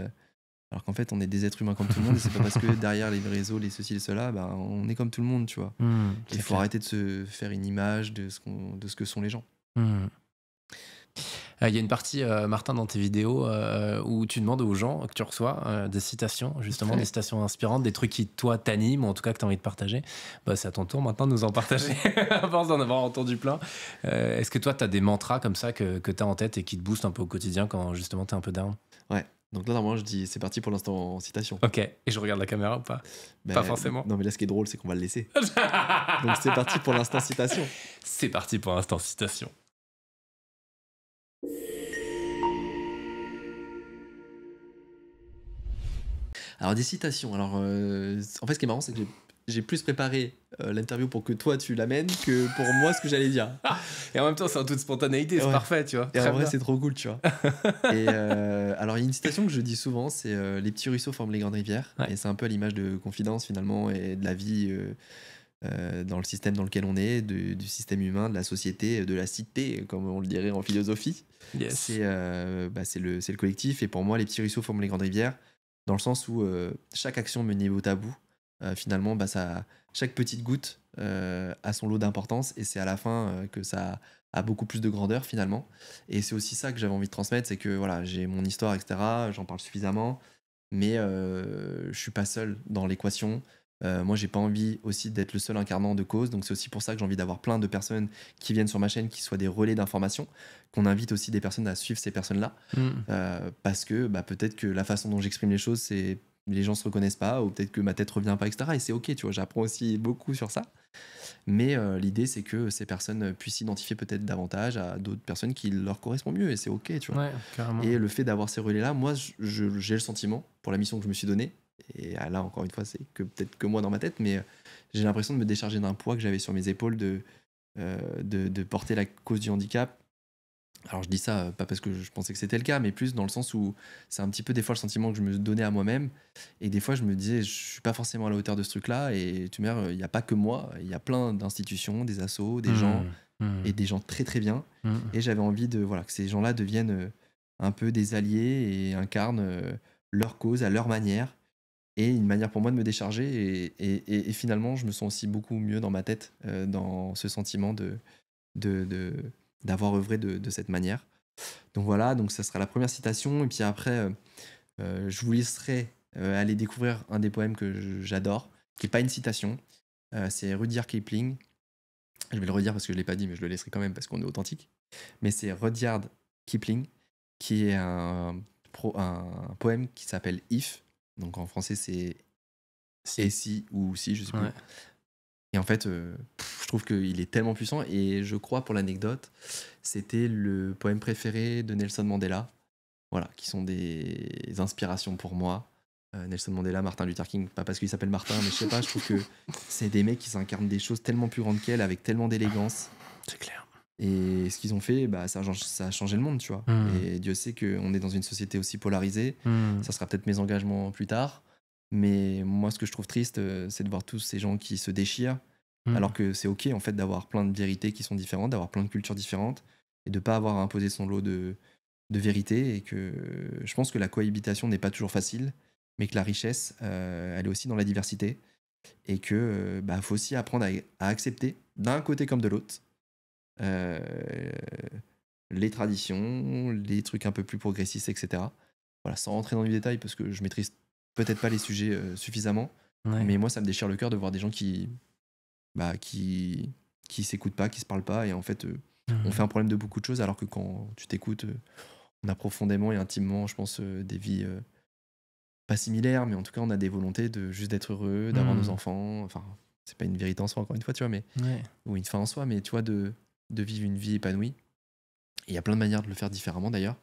alors qu'en fait, on est des êtres humains comme tout le monde. Et c'est pas parce que derrière les réseaux, les ceci, les cela, on est comme tout le monde, tu vois. Il faut arrêter de se faire une image de ce que sont les gens. Il y a une partie, Martin, dans tes vidéos où tu demandes aux gens que tu reçois des citations, justement, des citations inspirantes, des trucs qui, toi, t'animent, ou en tout cas que tu as envie de partager. C'est à ton tour maintenant de nous en partager, à force d'en avoir entendu plein. Est-ce que toi, tu as des mantras comme ça que tu as en tête et qui te boostent un peu au quotidien quand justement tu es un peu down? Ouais. Donc là, normalement, je dis c'est parti pour l'instant en citation. Ok. Et je regarde la caméra ou pas? Pas forcément. Non, mais là, ce qui est drôle, c'est qu'on va le laisser. Donc c'est parti pour l'instant citation. C'est parti pour l'instant citation. Alors, des citations. Alors, en fait, ce qui est marrant, c'est que j'ai plus préparé l'interview pour que toi tu l'amènes que pour moi ce que j'allais dire. Et en même temps, c'est en toute spontanéité, c'est parfait, tu vois. Et en vrai, c'est trop cool, tu vois. Et alors, il y a une citation que je dis souvent, c'est les petits ruisseaux forment les grandes rivières. Ouais. Et c'est un peu à l'image de Confidence, finalement, et de la vie dans le système dans lequel on est, du système humain, de la société, de la cité, comme on le dirait en philosophie. Yes. C'est le collectif. Et pour moi, les petits ruisseaux forment les grandes rivières, dans le sens où chaque action menée bout à bout, finalement, chaque petite goutte a son lot d'importance, et c'est à la fin que ça a beaucoup plus de grandeur, finalement. Et c'est aussi ça que j'avais envie de transmettre, c'est que voilà, j'ai mon histoire, etc., j'en parle suffisamment, mais je suis pas seul dans l'équation. Moi, j'ai pas envie aussi d'être le seul incarnant de cause, donc c'est aussi pour ça que j'ai envie d'avoir plein de personnes qui viennent sur ma chaîne, qui soient des relais d'information, qu'on invite aussi des personnes à suivre ces personnes-là, parce que peut-être que la façon dont j'exprime les choses, c'est les gens se reconnaissent pas, ou peut-être que ma tête revient pas, etc. Et c'est ok, tu vois, j'apprends aussi beaucoup sur ça. Mais l'idée, c'est que ces personnes puissent s'identifier peut-être davantage à d'autres personnes qui leur correspondent mieux, et c'est ok, tu vois. Ouais, carrément. Et le fait d'avoir ces relais-là, moi, j'ai le sentiment, pour la mission que je me suis donnée, et là, encore une fois, c'est peut-être que moi dans ma tête, mais j'ai l'impression de me décharger d'un poids que j'avais sur mes épaules, de porter la cause du handicap. Alors je dis ça pas parce que je pensais que c'était le cas, mais plus dans le sens où c'est un petit peu des fois le sentiment que je me donnais à moi-même, et des fois je me disais je suis pas forcément à la hauteur de ce truc-là, et tu vois, il n'y a pas que moi, il y a plein d'institutions, des assos, des gens, et des gens très très bien, et j'avais envie que ces gens-là deviennent un peu des alliés et incarnent leur cause à leur manière, et une manière pour moi de me décharger, et finalement je me sens aussi beaucoup mieux dans ma tête, dans ce sentiment d'avoir œuvré de cette manière. Donc voilà, donc ça sera la première citation, et puis après je vous laisserai aller découvrir un des poèmes que j'adore, qui n'est pas une citation, c'est Rudyard Kipling. Je vais le redire parce que je ne l'ai pas dit, mais je le laisserai quand même parce qu'on est authentique. Mais c'est Rudyard Kipling, qui est un poème qui s'appelle If. Donc en français, c'est et si ou si, je sais plus. Ouais. Et en fait, je trouve qu'il est tellement puissant. Et je crois, pour l'anecdote, c'était le poème préféré de Nelson Mandela. Voilà, qui sont des inspirations pour moi. Nelson Mandela, Martin Luther King, pas parce qu'il s'appelle Martin, mais je sais pas, je trouve que c'est des mecs qui s'incarnent des choses tellement plus grandes qu'elles, avec tellement d'élégance. C'est clair. Et ce qu'ils ont fait, ça a changé le monde, tu vois. Et Dieu sait qu'on est dans une société aussi polarisée. Ça sera peut-être mes engagements plus tard. Mais moi, ce que je trouve triste, c'est de voir tous ces gens qui se déchirent, alors que c'est ok, en fait, d'avoir plein de vérités qui sont différentes, d'avoir plein de cultures différentes, et de pas avoir à imposer son lot de vérités. Et que je pense que la cohabitation n'est pas toujours facile, mais que la richesse, elle est aussi dans la diversité. Et que faut aussi apprendre à accepter, d'un côté comme de l'autre, les traditions, les trucs un peu plus progressistes, etc. Voilà, sans rentrer dans les détails, parce que je maîtrise peut-être pas les sujets suffisamment, mais moi ça me déchire le cœur de voir des gens qui qui s'écoutent pas, qui se parlent pas. Et en fait, on fait un problème de beaucoup de choses, alors que quand tu t'écoutes, on a profondément et intimement, je pense, des vies pas similaires, mais en tout cas, on a des volontés de juste d'être heureux, d'avoir nos enfants. Enfin, c'est pas une vérité en soi, encore une fois, tu vois, mais ou une fin en soi, mais tu vois, de vivre une vie épanouie. Et il y a plein de manières de le faire différemment d'ailleurs.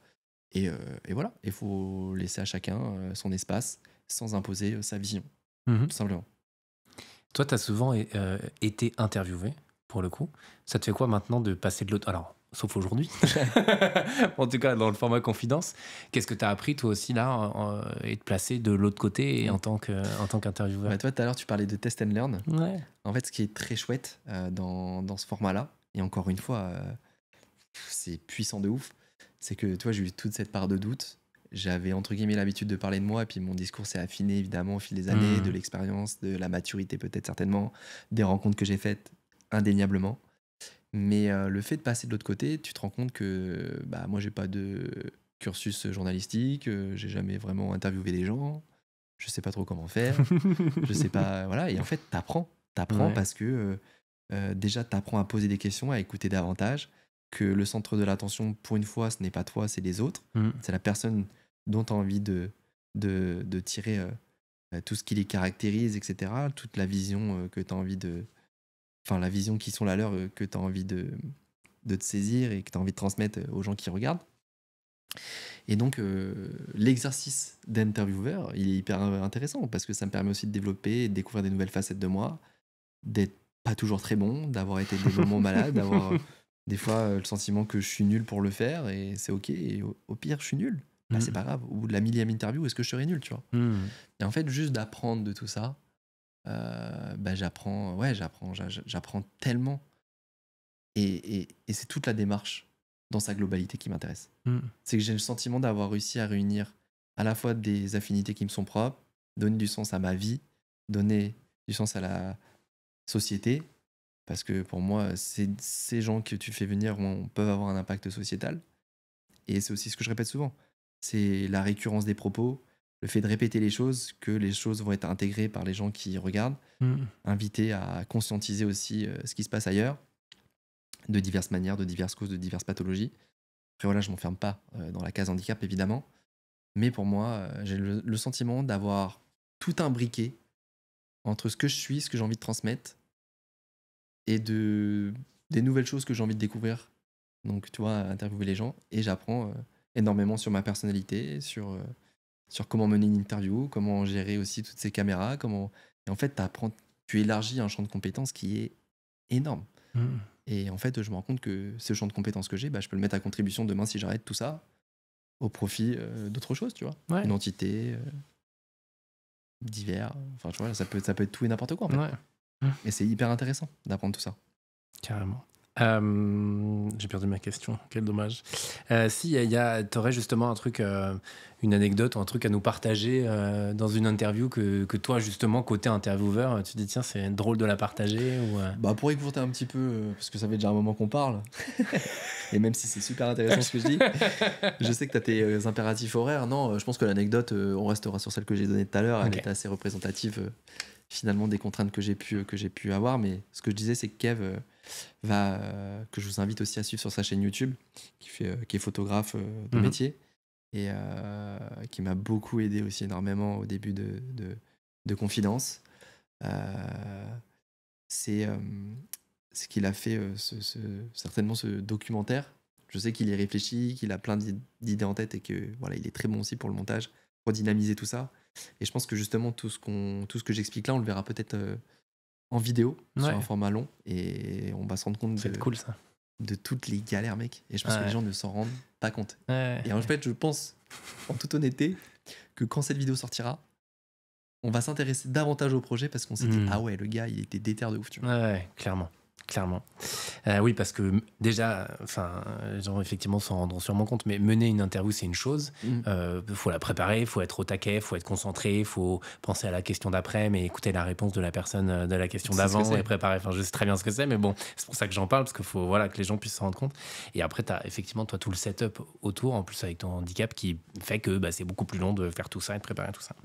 Et voilà, il faut laisser à chacun son espace sans imposer sa vision, tout simplement. Toi, tu as souvent été interviewé, pour le coup. Ça te fait quoi maintenant de passer de l'autre... Alors, sauf aujourd'hui, en tout cas dans le format confidence. Qu'est-ce que tu as appris toi aussi là et te placer de l'autre côté et en tant qu'intervieweur? Toi, tout à l'heure, tu parlais de test and learn. Ouais. En fait, ce qui est très chouette dans ce format-là, et encore une fois, c'est puissant de ouf, c'est que tu vois, j'ai eu toute cette part de doute. J'avais entre guillemets l'habitude de parler de moi, et puis mon discours s'est affiné évidemment au fil des années, de l'expérience, de la maturité peut-être certainement, des rencontres que j'ai faites indéniablement. Mais le fait de passer de l'autre côté, tu te rends compte que moi j'ai pas de cursus journalistique, j'ai jamais vraiment interviewé des gens, je sais pas trop comment faire, je sais pas, voilà. Et en fait t'apprends parce que déjà t'apprends à poser des questions, à écouter davantage, que le centre de l'attention pour une fois ce n'est pas toi, c'est les autres, c'est la personne dont tu as envie de tirer tout ce qui les caractérise, etc., toute la vision que tu as envie de... Enfin, la vision qui sont la leur, que tu as envie de te saisir et que tu as envie de transmettre aux gens qui regardent. Et donc, l'exercice d'intervieweur, il est hyper intéressant parce que ça me permet aussi de développer et de découvrir des nouvelles facettes de moi, d'être pas toujours très bon, d'avoir été des moments malades, d'avoir des fois le sentiment que je suis nul pour le faire et c'est ok. Et au pire, je suis nul. C'est pas grave. Ou de la millième interview, est-ce que je serais nul, tu vois? Et en fait, juste d'apprendre de tout ça, j'apprends tellement. Et c'est toute la démarche dans sa globalité qui m'intéresse. C'est que j'ai le sentiment d'avoir réussi à réunir à la fois des affinités qui me sont propres, donner du sens à ma vie, donner du sens à la société, parce que pour moi, ces gens que tu fais venir peuvent avoir un impact sociétal. Et c'est aussi ce que je répète souvent. C'est la récurrence des propos, le fait de répéter les choses, que les choses vont être intégrées par les gens qui regardent, invités à conscientiser aussi ce qui se passe ailleurs, de diverses manières, de diverses causes, de diverses pathologies. Après voilà, je ne m'enferme pas dans la case handicap évidemment, mais pour moi, j'ai le sentiment d'avoir tout imbriqué entre ce que je suis, ce que j'ai envie de transmettre, et des nouvelles choses que j'ai envie de découvrir. Donc tu vois, interviewer les gens, et j'apprends énormément sur ma personnalité, sur comment mener une interview, comment gérer aussi toutes ces caméras, et en fait tu élargis un champ de compétences qui est énorme. Et en fait, je me rends compte que ce champ de compétences que j'ai, je peux le mettre à contribution demain si j'arrête tout ça, au profit d'autres choses, tu vois. Une entité, divers, enfin tu vois, ça peut être tout et n'importe quoi en fait. Et c'est hyper intéressant d'apprendre tout ça. Carrément. J'ai perdu ma question, quel dommage. Si t'aurais justement un truc, une anecdote ou un truc à nous partager dans une interview que toi justement côté intervieweur, tu te dis tiens c'est drôle de la partager ou pour écourter un petit peu, parce que ça fait déjà un moment qu'on parle, et même si c'est super intéressant ce que je dis, je sais que tu as tes impératifs horaires. Non, je pense que l'anecdote, on restera sur celle que j'ai donnée tout à l'heure, elle était assez représentative finalement des contraintes que j'ai pu avoir, mais ce que je disais c'est que Kev que je vous invite aussi à suivre sur sa chaîne YouTube, qui est photographe de métier, et qui m'a beaucoup aidé aussi énormément au début de Confidence. C'est qu'il a fait certainement ce documentaire. Je sais qu'il y réfléchit, qu'il a plein d'idées en tête, et que voilà, il est très bon aussi pour le montage, pour dynamiser tout ça. Et je pense que justement tout ce que j'explique là, on le verra peut-être en vidéo, sur un format long, et on va se rendre compte cool, ça. de toutes les galères, mec. Et je pense que les gens ne s'en rendent pas compte. Et en fait, je pense, en toute honnêteté, que quand cette vidéo sortira, on va s'intéresser davantage au projet, parce qu'on s'est dit, ah ouais, le gars, il était déter de ouf, tu vois. Ouais, clairement. Oui, parce que déjà, les gens effectivement s'en rendront sûrement compte, mais mener une interview, c'est une chose. Faut la préparer, il faut être au taquet, il faut être concentré, il faut penser à la question d'après, mais écouter la réponse de la personne de la question d'avant et préparer. Enfin, je sais très bien ce que c'est, mais bon, c'est pour ça que j'en parle, parce qu'il faut que les gens puissent s'en rendre compte. Et après, tu as effectivement toi tout le setup autour, en plus avec ton handicap, qui fait que c'est beaucoup plus long de faire tout ça et de préparer tout ça.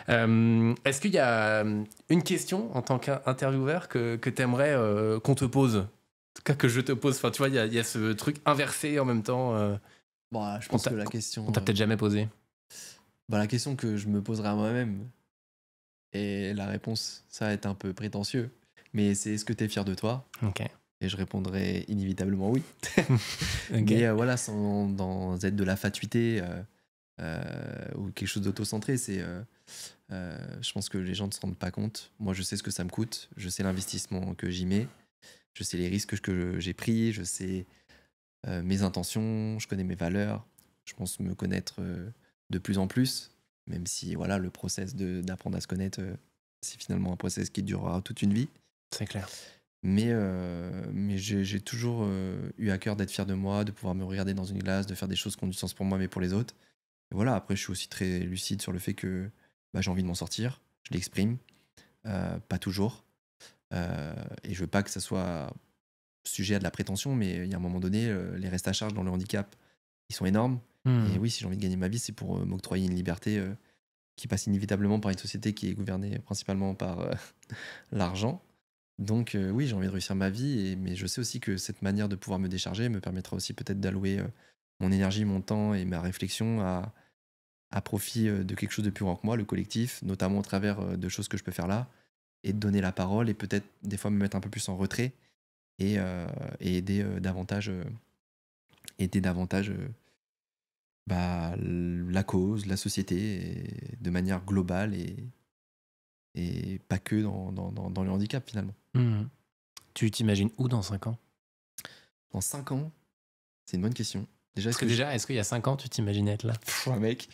Est-ce qu'il y a une question en tant qu'intervieweur que tu aimerais qu'on te pose. En tout cas, que je te pose. Enfin, tu vois, il y a ce truc inversé en même temps. Bon, je pense que la question... On t'a peut-être jamais posé. la question que je me poserai à moi-même, et la réponse, ça va être un peu prétentieux, mais c'est est-ce que tu es fier de toi? Ok. Et je répondrai inévitablement oui. Ok. Mais voilà, sans être de la fatuité ou quelque chose d'autocentré, je pense que les gens ne se rendent pas compte. Moi, je sais ce que ça me coûte, je sais l'investissement que j'y mets, je sais les risques que j'ai pris, je sais mes intentions, je connais mes valeurs, je pense me connaître de plus en plus, même si voilà, le process d'apprendre à se connaître, c'est finalement un process qui durera toute une vie. C'est clair. Mais j'ai toujours eu à cœur d'être fier de moi, de pouvoir me regarder dans une glace, de faire des choses qui ont du sens pour moi, mais pour les autres. Et voilà, après, je suis aussi très lucide sur le fait que j'ai envie de m'en sortir. Je l'exprime, pas toujours. Et je veux pas que ça soit sujet à de la prétention, mais il y a un moment donné, les restes à charge dans le handicap, ils sont énormes. Et oui, si j'ai envie de gagner ma vie, c'est pour m'octroyer une liberté qui passe inévitablement par une société qui est gouvernée principalement par l'argent. Donc oui, j'ai envie de réussir ma vie, mais je sais aussi que cette manière de pouvoir me décharger me permettra aussi peut-être d'allouer mon énergie, mon temps et ma réflexion à profit de quelque chose de plus grand que moi, le collectif, notamment au travers de choses que je peux faire là, et de donner la parole et peut-être des fois me mettre un peu plus en retrait et aider davantage, la cause, la société, et de manière globale et pas que dans le handicap finalement. Tu t'imagines où dans 5 ans? Dans 5 ans, c'est une bonne question. Déjà, Est-ce qu'il y a 5 ans, tu t'imaginais être là? Mec,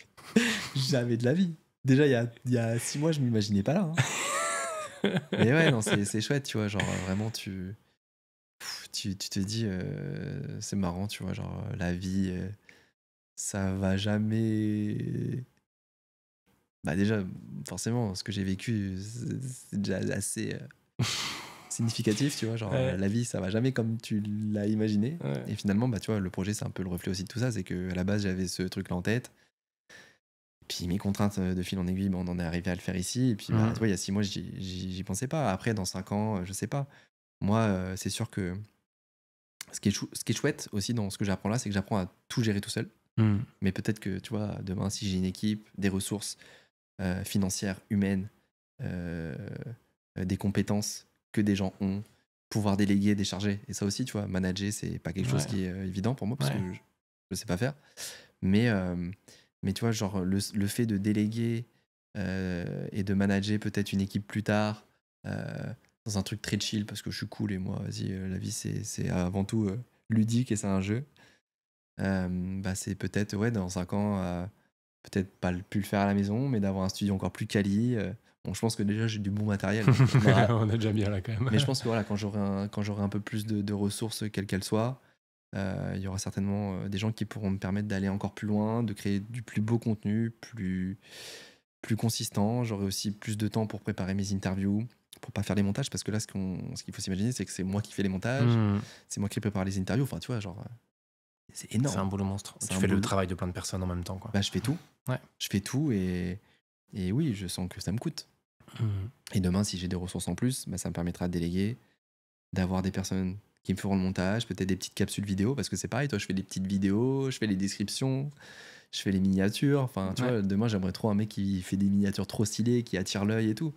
jamais de la vie. Déjà, il y a 6 mois, je m'imaginais pas là. Mais ouais, non, c'est chouette, tu vois. Genre, vraiment, tu te dis, c'est marrant, tu vois. Genre, la vie, ça va jamais. Bah, déjà, forcément, ce que j'ai vécu, c'est déjà assez significatif, tu vois. Genre, la vie, ça va jamais comme tu l'as imaginé. Ouais. Et finalement, bah, tu vois, le projet, c'est un peu le reflet aussi de tout ça. C'est qu'à la base, j'avais ce truc-là en tête. Puis mes contraintes de fil en aiguille, on en est arrivé à le faire ici. Et puis, tu vois, il y a 6 mois, j'y pensais pas. Après, dans 5 ans, je sais pas. Moi, c'est sûr que ce qui est chouette aussi dans ce que j'apprends là, c'est que j'apprends à tout gérer tout seul. Mais peut-être que, tu vois, demain, si j'ai une équipe, des ressources financières, humaines, des compétences que des gens ont, pouvoir déléguer, décharger. Et ça aussi, tu vois, manager, c'est pas quelque chose qui est évident pour moi parce que je sais pas faire. Mais tu vois, genre, le fait de déléguer et de manager peut-être une équipe plus tard, dans un truc très chill, parce que je suis cool et moi, vas-y, la vie, c'est avant tout ludique et c'est un jeu. C'est peut-être, ouais, dans 5 ans, peut-être pas plus le faire à la maison, mais d'avoir un studio encore plus quali. Bon, je pense que déjà, j'ai du bon matériel. On est déjà bien là, quand même. Mais je pense que voilà, quand j'aurai un peu plus de ressources, quelles qu'elles soient, il y aura certainement des gens qui pourront me permettre d'aller encore plus loin, de créer du plus beau contenu, plus consistant. J'aurai aussi plus de temps pour préparer mes interviews, pour pas faire les montages, parce que là, ce qu'il faut s'imaginer, c'est que c'est moi qui fais les montages, c'est moi qui prépare les interviews. Enfin, tu vois, genre, c'est énorme. C'est un boulot monstre. Tu fais le travail de plein de personnes en même temps, quoi. Bah, je fais tout. Ouais. Je fais tout et oui, je sens que ça me coûte. Et demain, si j'ai des ressources en plus, ça me permettra de déléguer, d'avoir des personnes qui me feront le montage, peut-être des petites capsules vidéo, parce que c'est pareil, toi, je fais des petites vidéos, je fais les descriptions, je fais les miniatures. Enfin, tu vois, demain, j'aimerais trop un mec qui fait des miniatures trop stylées, qui attire l'œil et tout.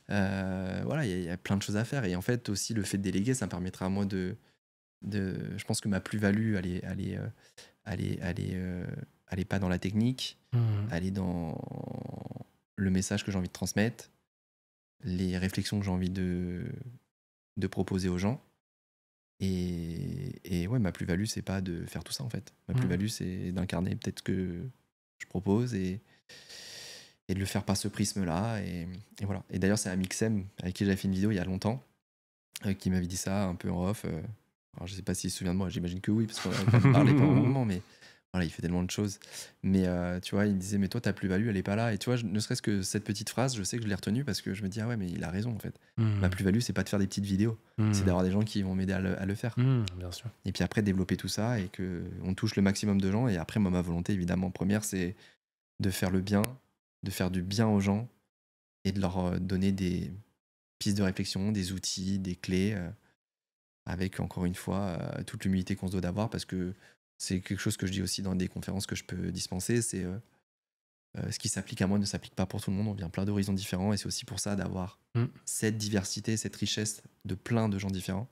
Voilà, il y a plein de choses à faire. Et en fait, aussi, le fait de déléguer, ça me permettra à moi je pense que ma plus-value, elle est pas dans la technique, elle est dans le message que j'ai envie de transmettre, les réflexions que j'ai envie de proposer aux gens. Et ouais, ma plus-value, c'est pas de faire tout ça en fait. Ma plus-value, c'est d'incarner peut-être ce que je propose et de le faire par ce prisme-là. Et voilà. Et d'ailleurs, c'est Amixem, avec qui j'avais fait une vidéo il y a longtemps, qui m'avait dit ça un peu en off. Alors, je sais pas s'il se souvient de moi, j'imagine que oui, parce qu'on a parlé pendant un moment, mais voilà, il fait tellement de choses. Mais tu vois, il me disait, mais toi, ta plus-value, elle est pas là. Et tu vois, ne serait-ce que cette petite phrase, je sais que je l'ai retenue parce que je me dis, ah ouais, mais il a raison en fait. Ma plus-value, c'est pas de faire des petites vidéos, c'est d'avoir des gens qui vont m'aider à le faire. Bien sûr. Et puis après, développer tout ça et qu'on touche le maximum de gens. Et après, moi, ma volonté, évidemment, première, c'est de faire le bien, de faire du bien aux gens et de leur donner des pistes de réflexion, des outils, des clés avec encore une fois toute l'humilité qu'on se doit d'avoir, parce que c'est quelque chose que je dis aussi dans des conférences que je peux dispenser, c'est ce qui s'applique à moi ne s'applique pas pour tout le monde, on vient plein d'horizons différents, et c'est aussi pour ça d'avoir cette diversité, cette richesse de plein de gens différents,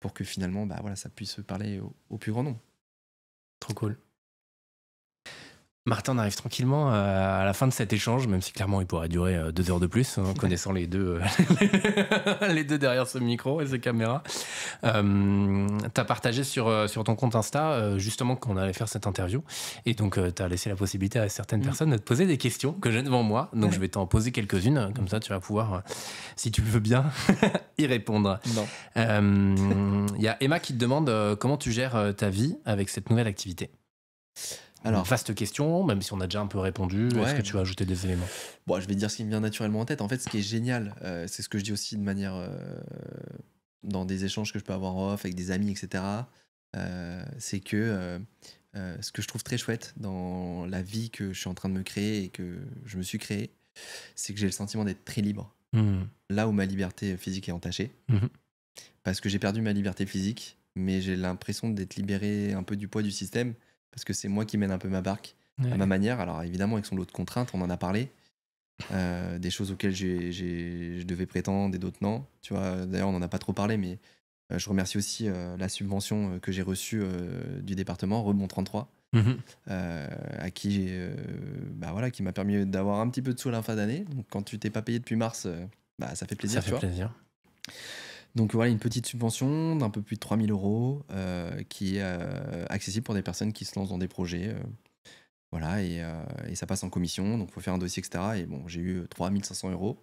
pour que finalement bah, voilà, ça puisse parler au plus grand nombre. Trop cool. Martin, on arrive tranquillement à la fin de cet échange, même si clairement il pourrait durer 2 heures de plus, en connaissant les deux, les deux derrière ce micro et ces caméras. T'as partagé sur ton compte Insta justement qu'on allait faire cette interview, et donc t'as laissé la possibilité à certaines personnes de te poser des questions que j'ai devant moi, donc je vais t'en poser quelques-unes, comme ça tu vas pouvoir, si tu le veux bien, y répondre. Il y a Emma qui te demande comment tu gères ta vie avec cette nouvelle activité. Alors, vaste question, même si on a déjà un peu répondu. Est-ce que tu veux ajouter des éléments ? Bon, je vais dire ce qui me vient naturellement en tête. En fait, ce qui est génial, c'est ce que je dis aussi de manière dans des échanges que je peux avoir en off avec des amis, etc. C'est que ce que je trouve très chouette dans la vie que je suis en train de me créer et que je me suis créé, c'est que j'ai le sentiment d'être très libre. Là où ma liberté physique est entachée. Parce que j'ai perdu ma liberté physique, mais j'ai l'impression d'être libéré un peu du poids du système. Parce que c'est moi qui mène un peu ma barque à ma manière. Alors évidemment, avec son lot de contraintes, on en a parlé. Des choses auxquelles je devais prétendre et d'autres non. Tu vois, d'ailleurs, on n'en a pas trop parlé, mais je remercie aussi la subvention que j'ai reçue du département, Rebond 33, à qui, voilà, qui m'a permis d'avoir un petit peu de sous à la fin d'année. Donc quand tu t'es pas payé depuis mars, ça fait plaisir. Ça fait plaisir. Donc voilà, une petite subvention d'un peu plus de 3 000 € qui est accessible pour des personnes qui se lancent dans des projets. Voilà, et ça passe en commission, donc il faut faire un dossier, etc. Et bon, j'ai eu 3 500 €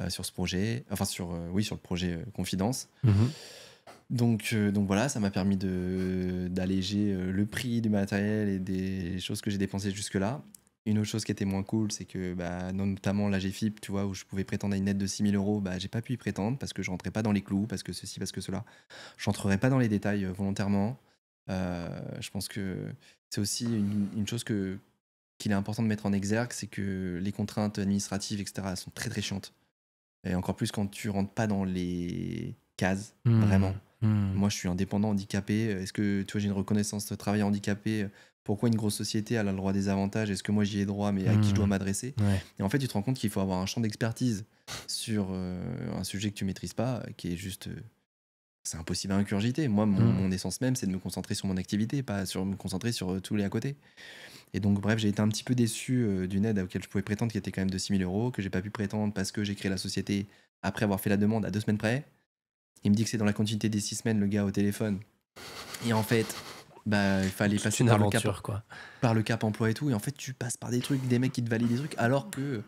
sur ce projet, enfin sur le projet Confidence. Donc voilà, ça m'a permis d'alléger le prix du matériel et des choses que j'ai dépensées jusque-là. Une autre chose qui était moins cool, c'est que notamment la GFIP, tu vois, où je pouvais prétendre à une aide de 6 000 €, j'ai pas pu y prétendre parce que je rentrais pas dans les clous, parce que ceci, parce que cela. Je rentrerai pas dans les détails volontairement. Je pense que c'est aussi une chose qu'il est important de mettre en exergue, c'est que les contraintes administratives, etc., sont très très chiantes. Et encore plus quand tu rentres pas dans les cases, vraiment. Moi, je suis indépendant handicapé. Est-ce que tu vois, j'ai une reconnaissance de travailleur handicapé? Pourquoi une grosse société elle a le droit des avantages? Est-ce que moi j'y ai droit? Mais à qui je dois m'adresser? Et en fait, tu te rends compte qu'il faut avoir un champ d'expertise sur un sujet que tu maîtrises pas, qui est juste. C'est impossible à incurgiter. Moi, mon essence même, c'est de me concentrer sur mon activité, pas sur me concentrer sur tous les à côté. Et donc, bref, j'ai été un petit peu déçu d'une aide auquel je pouvais prétendre, qui était quand même de 6 000 €, que j'ai pas pu prétendre parce que j'ai créé la société après avoir fait la demande à 2 semaines près. Il me dit que c'est dans la continuité des 6 semaines, le gars au téléphone. Et en fait, il fallait passer par le cap emploi et tout. Et en fait, tu passes par des trucs, des mecs qui te valident des trucs, alors que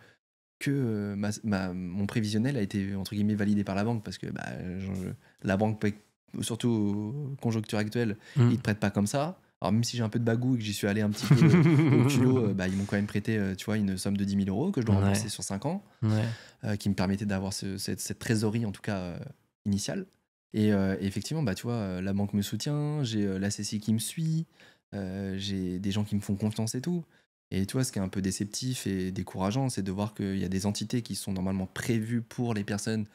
mon prévisionnel a été, entre guillemets, validé par la banque, parce que la banque, surtout conjoncture actuelle, ils te prêtent pas comme ça. Alors même si j'ai un peu de bagou et que j'y suis allé un petit peu au culot, ils m'ont quand même prêté tu vois, une somme de 10 000 € que je dois rembourser sur 5 ans, qui me permettait d'avoir cette trésorerie, en tout cas initiale. Et effectivement, tu vois, la banque me soutient, j'ai la CCI qui me suit, j'ai des gens qui me font confiance et tout. Et tu vois, ce qui est un peu déceptif et décourageant, c'est de voir qu'il y a des entités qui sont normalement prévues pour les personnes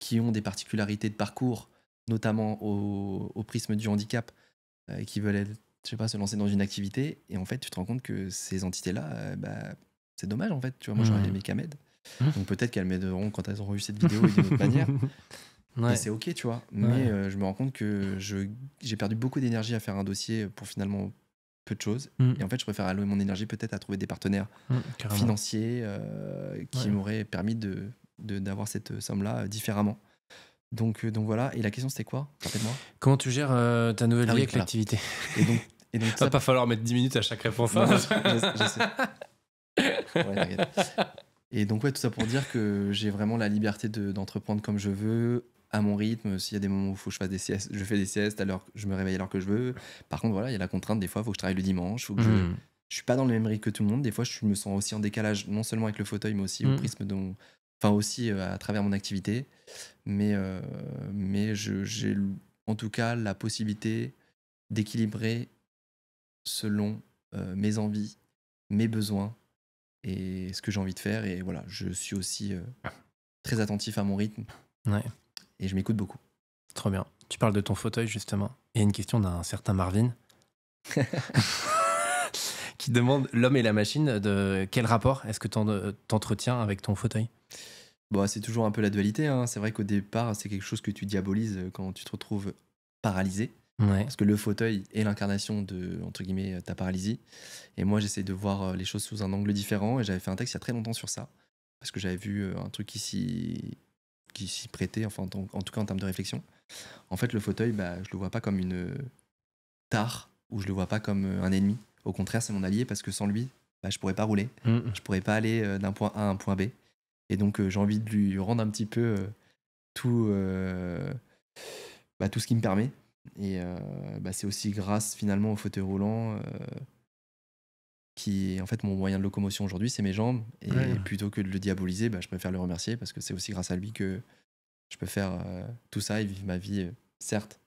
qui ont des particularités de parcours, notamment au prisme du handicap, qui veulent, je sais pas, se lancer dans une activité. Et en fait, tu te rends compte que ces entités-là, c'est dommage, en fait. Tu vois, moi, j'aurais aimé qu'elles m'aident. Donc peut-être qu'elles m'aideront quand elles auront vu cette vidéo et d'une autre manière. Et c'est ok, tu vois. Mais je me rends compte que j'ai perdu beaucoup d'énergie à faire un dossier pour finalement peu de choses. Et en fait, je préfère allouer mon énergie peut-être à trouver des partenaires financiers qui m'auraient permis d'avoir cette somme-là différemment. Donc voilà. Et la question, c'était quoi? Rappelle-moi. Comment tu gères ta nouvelle vie avec l'activité? Et donc va pas falloir mettre 10 minutes à chaque réponse. Non, je sais. Ouais, t'inquiète. Et donc tout ça pour dire que j'ai vraiment la liberté d'entreprendre comme je veux, à mon rythme. S'il y a des moments où il faut que je fasse des siestes, je fais des siestes, je me réveille à l'heure que je veux. Par contre, voilà, il y a la contrainte, des fois, il faut que je travaille le dimanche. Je suis pas dans le même rythme que tout le monde. Des fois, je me sens aussi en décalage, non seulement avec le fauteuil, mais aussi au prisme aussi à travers mon activité. Mais j'ai en tout cas la possibilité d'équilibrer selon mes envies, mes besoins et ce que j'ai envie de faire. Et voilà, je suis aussi très attentif à mon rythme et je m'écoute beaucoup. Trop bien. Tu parles de ton fauteuil, justement. Il y a une question d'un certain Marvin qui demande, l'homme et la machine, de quel rapport est-ce que t'entretiens avec ton fauteuil? Bon, c'est toujours un peu la dualité, hein. C'est vrai qu'au départ, c'est quelque chose que tu diabolises quand tu te retrouves paralysé. Ouais. Parce que le fauteuil est l'incarnation de, entre guillemets, ta paralysie. Et moi, j'essaie de voir les choses sous un angle différent. Et j'avais fait un texte il y a très longtemps sur ça. Parce que j'avais vu un truc qui s'y prêtait, enfin, en tout cas en termes de réflexion. En fait, le fauteuil, bah, je le vois pas comme une tare ou je le vois pas comme un ennemi. Au contraire, c'est mon allié parce que sans lui, bah, je pourrais pas rouler. Je pourrais pas aller d'un point A à un point B. Et donc, j'ai envie de lui rendre un petit peu tout, tout ce qui me permet. Et c'est aussi grâce finalement au fauteuil roulant qui est en fait mon moyen de locomotion aujourd'hui, c'est mes jambes. Et plutôt que de le diaboliser, je préfère le remercier parce que c'est aussi grâce à lui que je peux faire tout ça et vivre ma vie, certes,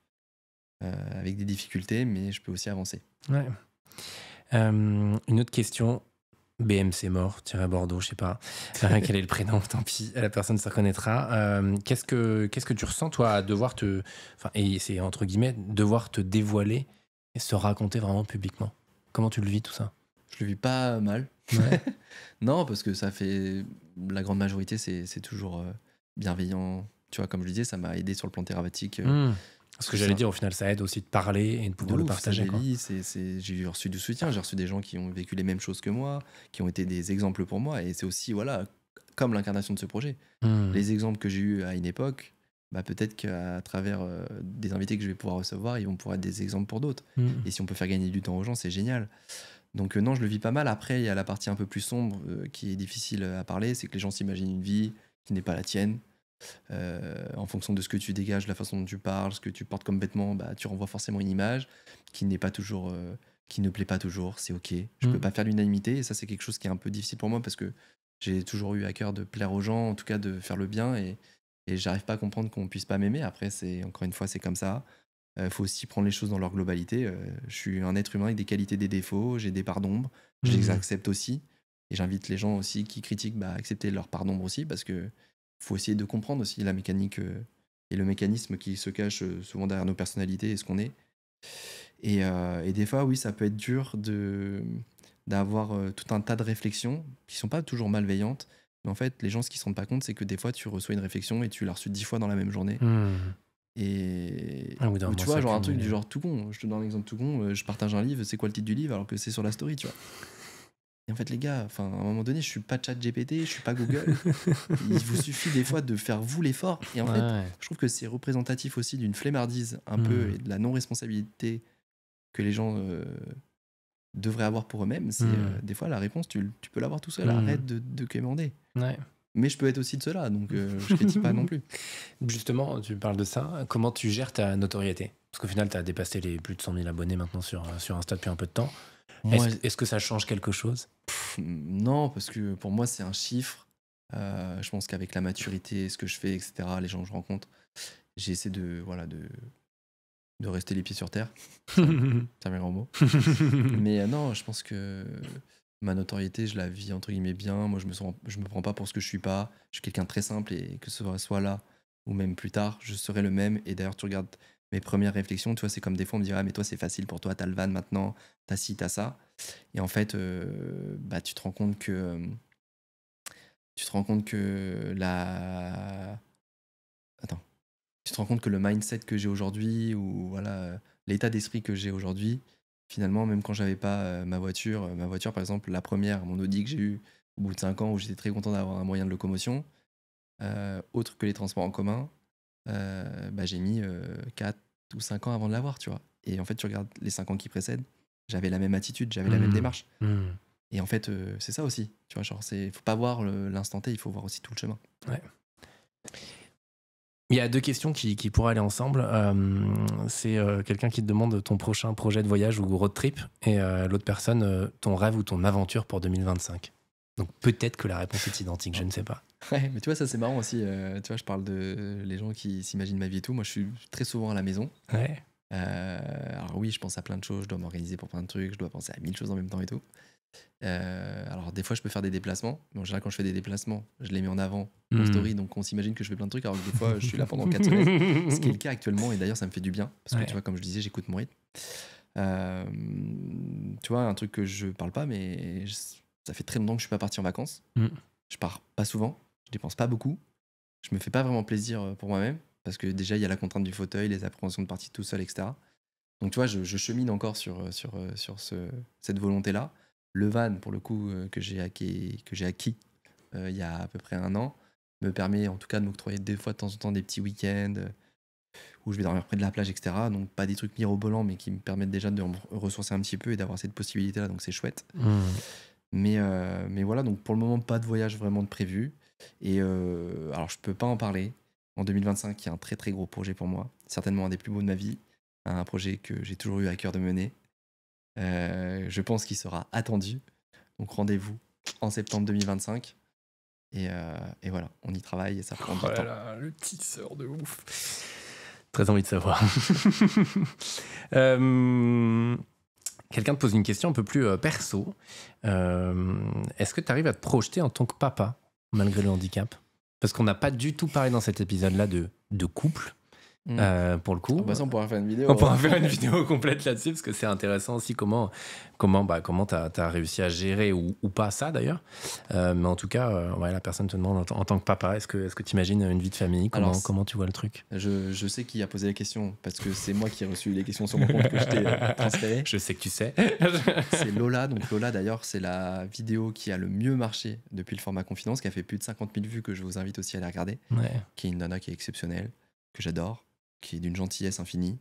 avec des difficultés, mais je peux aussi avancer. Ouais. Une autre question. BMC mort, tiré à Bordeaux, je sais pas. Quel est le prénom, tant pis, la personne se reconnaîtra. Qu'est-ce que tu ressens, toi, à devoir te. Enfin, et c'est entre guillemets, devoir te dévoiler et se raconter vraiment publiquement? Comment tu le vis, tout ça? Je le vis pas mal. Ouais. Non, parce que ça fait. La grande majorité, c'est toujours bienveillant. Tu vois, comme je le disais, ça m'a aidé sur le plan thérapeutique. Ce que j'allais dire, au final, ça aide aussi de parler et de pouvoir le partager. J'ai reçu du soutien, j'ai reçu des gens qui ont vécu les mêmes choses que moi, qui ont été des exemples pour moi. Et c'est aussi, voilà, comme l'incarnation de ce projet. Les exemples que j'ai eus à une époque, peut-être qu'à travers des invités que je vais pouvoir recevoir, ils vont pouvoir être des exemples pour d'autres. Et si on peut faire gagner du temps aux gens, c'est génial. Donc non, je le vis pas mal. Après, il y a la partie un peu plus sombre qui est difficile à parler, c'est que les gens s'imaginent une vie qui n'est pas la tienne. En fonction de ce que tu dégages, la façon dont tu parles, ce que tu portes comme vêtements, tu renvoies forcément une image qui n'est pas toujours, qui ne plaît pas toujours. C'est ok. Je peux pas faire l'unanimité et ça c'est quelque chose qui est un peu difficile pour moi parce que j'ai toujours eu à cœur de plaire aux gens, en tout cas de faire le bien et j'arrive pas à comprendre qu'on puisse pas m'aimer. Après c'est encore une fois c'est comme ça. Faut aussi prendre les choses dans leur globalité. Je suis un être humain avec des qualités, des défauts, j'ai des parts d'ombre, je les accepte aussi et j'invite les gens aussi qui critiquent à accepter leurs parts d'ombre aussi parce que faut essayer de comprendre aussi la mécanique et le mécanisme qui se cache souvent derrière nos personnalités et ce qu'on est. Et des fois, oui, ça peut être dur d'avoir tout un tas de réflexions qui sont pas toujours malveillantes. Mais en fait, les gens, ce qu'ils se rendent pas compte, c'est que des fois, tu reçois une réflexion et tu l'as reçue 10 fois dans la même journée. Et ou tu vois, genre un truc du genre tout con. Je te donne un exemple tout con. Je partage un livre, c'est quoi le titre du livre alors que c'est sur la story, tu vois. Et en fait, les gars, à un moment donné, je suis pas ChatGPT, je suis pas Google. Il vous suffit des fois de faire vous l'effort. Et en fait, je trouve que c'est représentatif aussi d'une flemmardise un peu et de la non-responsabilité que les gens devraient avoir pour eux-mêmes. C'est des fois la réponse, tu peux l'avoir tout seul. Arrête de quémander. Mais je peux être aussi de cela, donc je critique pas non plus. Justement, tu parles de ça. Comment tu gères ta notoriété? Parce qu'au final, tu as dépassé les plus de 100 000 abonnés maintenant sur Insta depuis un peu de temps. Est-ce que ça change quelque chose? Non, parce que pour moi, c'est un chiffre. Je pense qu'avec la maturité, ce que je fais, etc., les gens que je rencontre, j'essaie de rester les pieds sur terre. C'est un grand mot. Mais non, je pense que ma notoriété, je la vis entre guillemets bien. Moi, je me prends pas pour ce que je suis pas. Je suis quelqu'un de très simple et que ce soit là ou même plus tard, je serai le même. Et d'ailleurs, tu regardes mes premières réflexions, tu vois, c'est comme des fois on me dit ah mais toi c'est facile pour toi, t'as le van maintenant, t'as ci, t'as ça. Et en fait, tu te rends compte que tu te rends compte que le mindset que j'ai aujourd'hui ou voilà l'état d'esprit que j'ai aujourd'hui, finalement même quand j'avais pas ma voiture par exemple la première, mon Audi que j'ai eu au bout de 5 ans où j'étais très content d'avoir un moyen de locomotion, autre que les transports en commun, j'ai mis 4 ou 5 ans avant de l'avoir, tu vois. Et en fait tu regardes les 5 ans qui précèdent, j'avais la même attitude, j'avais la même démarche. Et en fait c'est ça aussi, tu vois, genre faut pas voir l'instant T, il faut voir aussi tout le chemin. Ouais. Il y a 2 questions qui pourraient aller ensemble. C'est quelqu'un qui te demande ton prochain projet de voyage ou road trip et l'autre personne, ton rêve ou ton aventure pour 2025. Donc peut-être que la réponse est identique, je ne sais pas. Ouais, mais tu vois, ça c'est marrant aussi. Tu vois, je parle de les gens qui s'imaginent ma vie et tout. Moi, je suis très souvent à la maison. Ouais. Alors oui, je pense à plein de choses. Je dois m'organiser pour plein de trucs. Je dois penser à 1000 choses en même temps et tout. Alors des fois je peux faire des déplacements, mais en général quand je fais des déplacements, je les mets en avant en story, donc on s'imagine que je fais plein de trucs, alors que des fois je suis là pendant 4 semaines, ce qui est le cas actuellement, et d'ailleurs ça me fait du bien, parce que tu vois, comme je disais, j'écoute mon rythme. Tu vois, un truc que je parle pas, mais ça fait très longtemps que je suis pas parti en vacances. Je pars pas souvent, je dépense pas beaucoup, je me fais pas vraiment plaisir pour moi-même, parce que déjà il y a la contrainte du fauteuil, les appréhensions de partir tout seul, etc. Donc tu vois, je chemine encore sur cette volonté-là. Le van, pour le coup, que j'ai acquis il y a à peu près 1 an, me permet en tout cas de m'octroyer des fois de temps en temps des petits week-ends où je vais dormir près de la plage, etc. Donc pas des trucs mirobolants, mais qui me permettent déjà de me ressourcer un petit peu et d'avoir cette possibilité-là, donc c'est chouette. Mais voilà, donc pour le moment, pas de voyage vraiment de prévu. Et alors je peux pas en parler. En 2025, il y a un très très gros projet pour moi, certainement un des plus beaux de ma vie, un projet que j'ai toujours eu à cœur de mener. Je pense qu'il sera attendu. Donc rendez-vous en septembre 2025. Et voilà, on y travaille et ça prend du temps. Là, le teaser de ouf. Très envie de savoir. Quelqu'un te pose une question un peu plus perso. Est-ce que tu arrives à te projeter en tant que papa, malgré le handicap? Parce qu'on n'a pas du tout parlé dans cet épisode-là de couple. Pour le coup, ça, on pourra faire une vidéo. On pourra faire une vidéo complète là-dessus, parce que c'est intéressant aussi comment t'as réussi à gérer ou pas ça d'ailleurs. Mais en tout cas, la personne te demande en tant que papa, est-ce que tu imagines une vie de famille? Comment tu vois le truc? Je sais qui a posé la question, parce que c'est moi qui ai reçu les questions sur mon compte que je t'ai transféré. Je sais que tu sais. C'est Lola. Donc Lola, d'ailleurs, c'est la vidéo qui a le mieux marché depuis le format confidence, qui a fait plus de 50 000 vues, que je vous invite aussi à aller regarder. Qui est une nana qui est exceptionnelle, que j'adore, qui est d'une gentillesse infinie.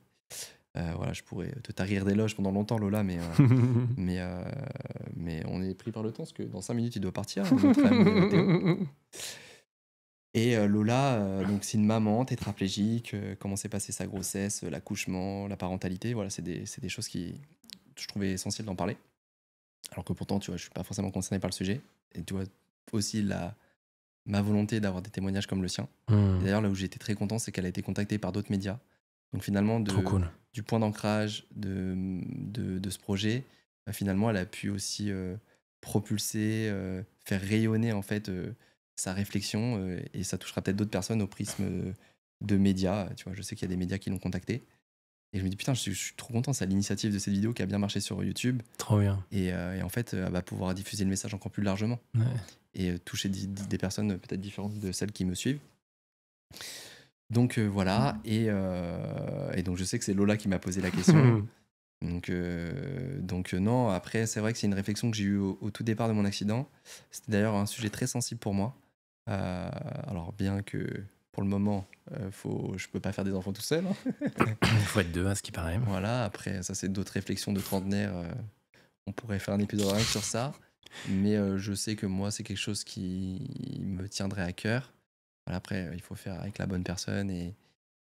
Voilà, je pourrais te tarir d'éloges pendant longtemps, Lola, mais on est pris par le temps, parce que dans 5 minutes, il doit partir. Notre ami Théo. Et Lola, donc c'est une maman tétraplégique, comment s'est passée sa grossesse, l'accouchement, la parentalité. Voilà, c'est des choses qui je trouvais essentielles d'en parler. Alors que pourtant, tu vois, je suis pas forcément concerné par le sujet. Et tu vois aussi ma volonté d'avoir des témoignages comme le sien. Et d'ailleurs, là où j'ai été très content, c'est qu'elle a été contactée par d'autres médias. Donc finalement, Trop cool. Du point d'ancrage de ce projet, finalement, elle a pu aussi propulser, faire rayonner en fait sa réflexion, et ça touchera peut-être d'autres personnes au prisme de médias. Tu vois, je sais qu'il y a des médias qui l'ont contactée. Et je me dis, putain, je suis trop content, c'est l'initiative de cette vidéo qui a bien marché sur YouTube. Trop bien. Et en fait, elle va pouvoir diffuser le message encore plus largement. Et toucher des personnes peut-être différentes de celles qui me suivent. Donc voilà, et donc je sais que c'est Lola qui m'a posé la question. Donc non, après c'est vrai que c'est une réflexion que j'ai eue au tout départ de mon accident. C'était d'ailleurs un sujet très sensible pour moi. Alors bien que pour le moment, je peux pas faire des enfants tout seul. Il faut être deux, à ce qui paraît. Voilà, après ça c'est d'autres réflexions de trentenaire. On pourrait faire un épisode rien que sur ça. Mais je sais que moi c'est quelque chose qui me tiendrait à cœur. Voilà, après il faut faire avec la bonne personne,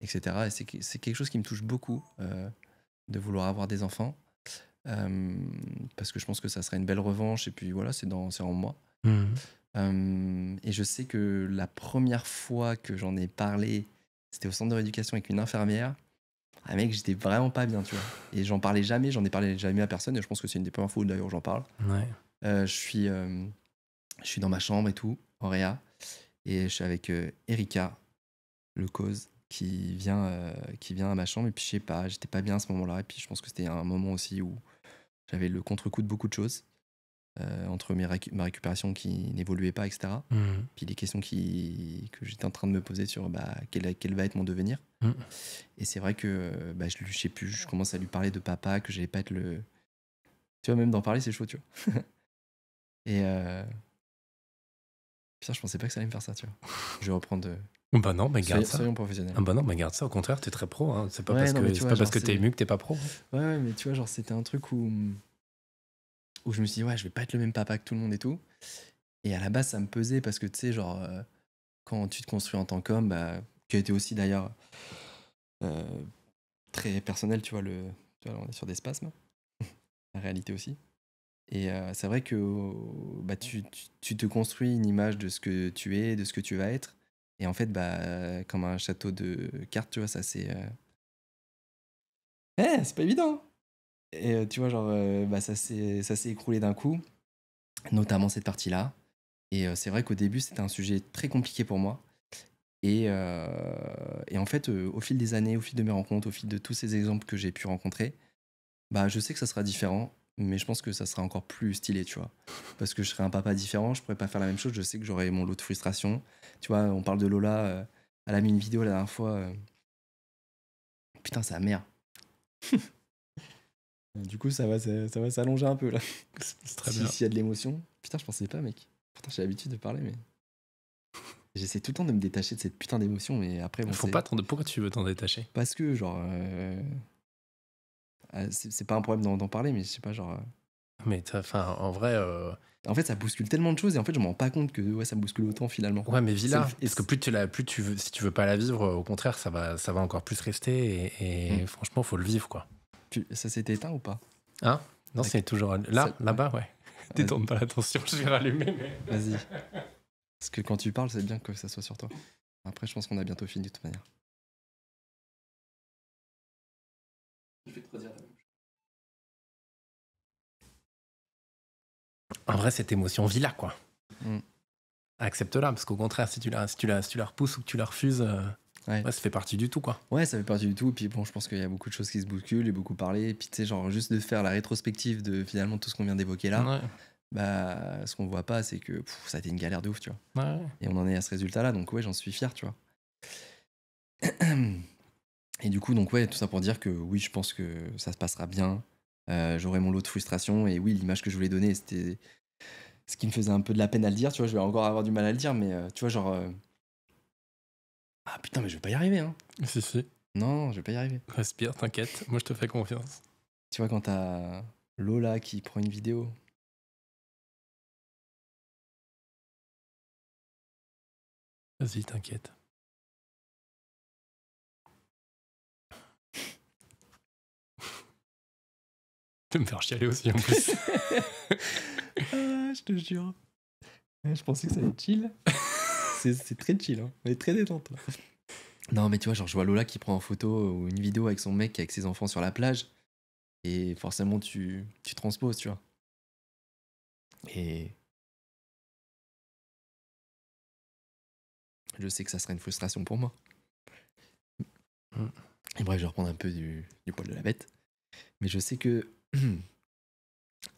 etc. Et c'est quelque chose qui me touche beaucoup, de vouloir avoir des enfants. Parce que je pense que ça serait une belle revanche, et puis voilà, c'est en moi. Et je sais que la première fois que j'en ai parlé, c'était au centre de rééducation avec une infirmière. Ah mec, j'étais vraiment pas bien, tu vois. Et j'en ai parlé jamais à personne, et je pense que c'est une des premières fois où d'ailleurs j'en parle. Je suis dans ma chambre et tout, en réa, et je suis avec Erika, le cause, qui vient à ma chambre, et puis je sais pas, j'étais pas bien à ce moment-là, et puis je pense que c'était un moment aussi où j'avais le contre-coup de beaucoup de choses, entre ma récupération qui n'évoluait pas, etc. Puis les questions que j'étais en train de me poser sur quel va être mon devenir. Et c'est vrai que je sais plus, je commence à lui parler de papa, que j'allais pas être le... Tu vois, même d'en parler, c'est chaud, tu vois. Et putain, je pensais pas que ça allait me faire ça, tu vois. Je vais reprendre... Bah non, mais garde ça. Soyons professionnels. Ah bah non, mais garde ça, au contraire, t'es très pro. Hein. C'est pas Ouais, parce que t'es ému que t'es pas pro. Hein. Ouais, mais tu vois, genre, c'était un truc où je me suis dit, ouais, je vais pas être le même papa que tout le monde et tout. Et à la base, ça me pesait parce que, tu sais, genre, quand tu te construis en tant qu'homme, qui a été aussi d'ailleurs très personnel, tu vois, on est sur des spasmes, la réalité aussi. Et c'est vrai que tu te construis une image de ce que tu es, de ce que tu vas être. Et en fait, comme un château de cartes, tu vois, ça c'est... c'est pas évident. Et tu vois, genre, ça s'est écroulé d'un coup. notamment cette partie-là. Et c'est vrai qu'au début, c'était un sujet très compliqué pour moi. Et en fait, au fil des années, au fil de mes rencontres, au fil de tous ces exemples que j'ai pu rencontrer, bah, je sais que ça sera différent, mais je pense que ça sera encore plus stylé, tu vois. Parce que je serai un papa différent, je pourrais pas faire la même chose, je sais que j'aurai mon lot de frustration. Tu vois, on parle de Lola, elle a mis une vidéo la dernière fois. Putain, sa mère. Du coup, ça va s'allonger un peu là. C'est très bien. S'il y a de l'émotion. Putain, je pensais pas, mec. Pourtant, j'ai l'habitude de parler, mais. J'essaie tout le temps de me détacher de cette putain d'émotion, mais après, bon, Faut pas pourquoi tu veux t'en détacher? parce que, genre. C'est pas un problème d'en parler, mais je sais pas, genre. Mais enfin, en vrai, En fait, ça bouscule tellement de choses et en fait, je me rends pas compte que ouais, ça bouscule autant finalement. ouais, mais C'est vis-la. le- et Parce que plus tu veux, si tu veux pas la vivre, au contraire, ça va encore plus rester. Et franchement, faut le vivre, quoi. Ça s'est éteint ou pas? Hein? Non, Tac. c'est toujours là-bas, ouais. Détourne pas l'attention, je vais rallumer. Mais... Vas-y. Parce que quand tu parles, c'est bien que ça soit sur toi. Après, je pense qu'on a bientôt fini de toute manière. Je vais te redire la même chose. En vrai, cette émotion, vis-la, quoi. Mm. Accepte-la, parce qu'au contraire, si tu la repousses ou que tu la refuses, Ouais. ça fait partie du tout, quoi. Ouais, ça fait partie du tout. Puis bon, je pense qu'il y a beaucoup de choses qui se bousculent et beaucoup parlé. Puis tu sais, genre, juste de faire la rétrospective de finalement tout ce qu'on vient d'évoquer là, Ouais. bah, ce qu'on voit pas, c'est que ça a été une galère de ouf, tu vois. Ouais. Et on en est à ce résultat-là, donc ouais, j'en suis fier, tu vois. Et du coup, donc ouais, tout ça pour dire que oui, je pense que ça se passera bien. J'aurai mon lot de frustration. Et oui, l'image que je voulais donner, c'était ce qui me faisait un peu de la peine à le dire, tu vois. Je vais encore avoir du mal à le dire, mais tu vois, genre. Ah putain, mais je vais pas y arriver, hein. Si. Non, je vais pas y arriver. Respire, t'inquiète. Moi, je te fais confiance. Tu vois, quand t'as Lola qui prend une vidéo. Vas-y, t'inquiète. Tu vas me faire chialer aussi, en plus. Ah, je te jure. Je pensais que ça allait être chill. C'est très chill, hein. Elle est très détente. Là. Non, mais tu vois, genre, je vois Lola qui prend en photo ou une vidéo avec son mec, avec ses enfants sur la plage. Et forcément, tu transposes, tu vois. Et je sais que ça serait une frustration pour moi. Et bref, je vais reprendre un peu du poil de la bête. Mais je sais que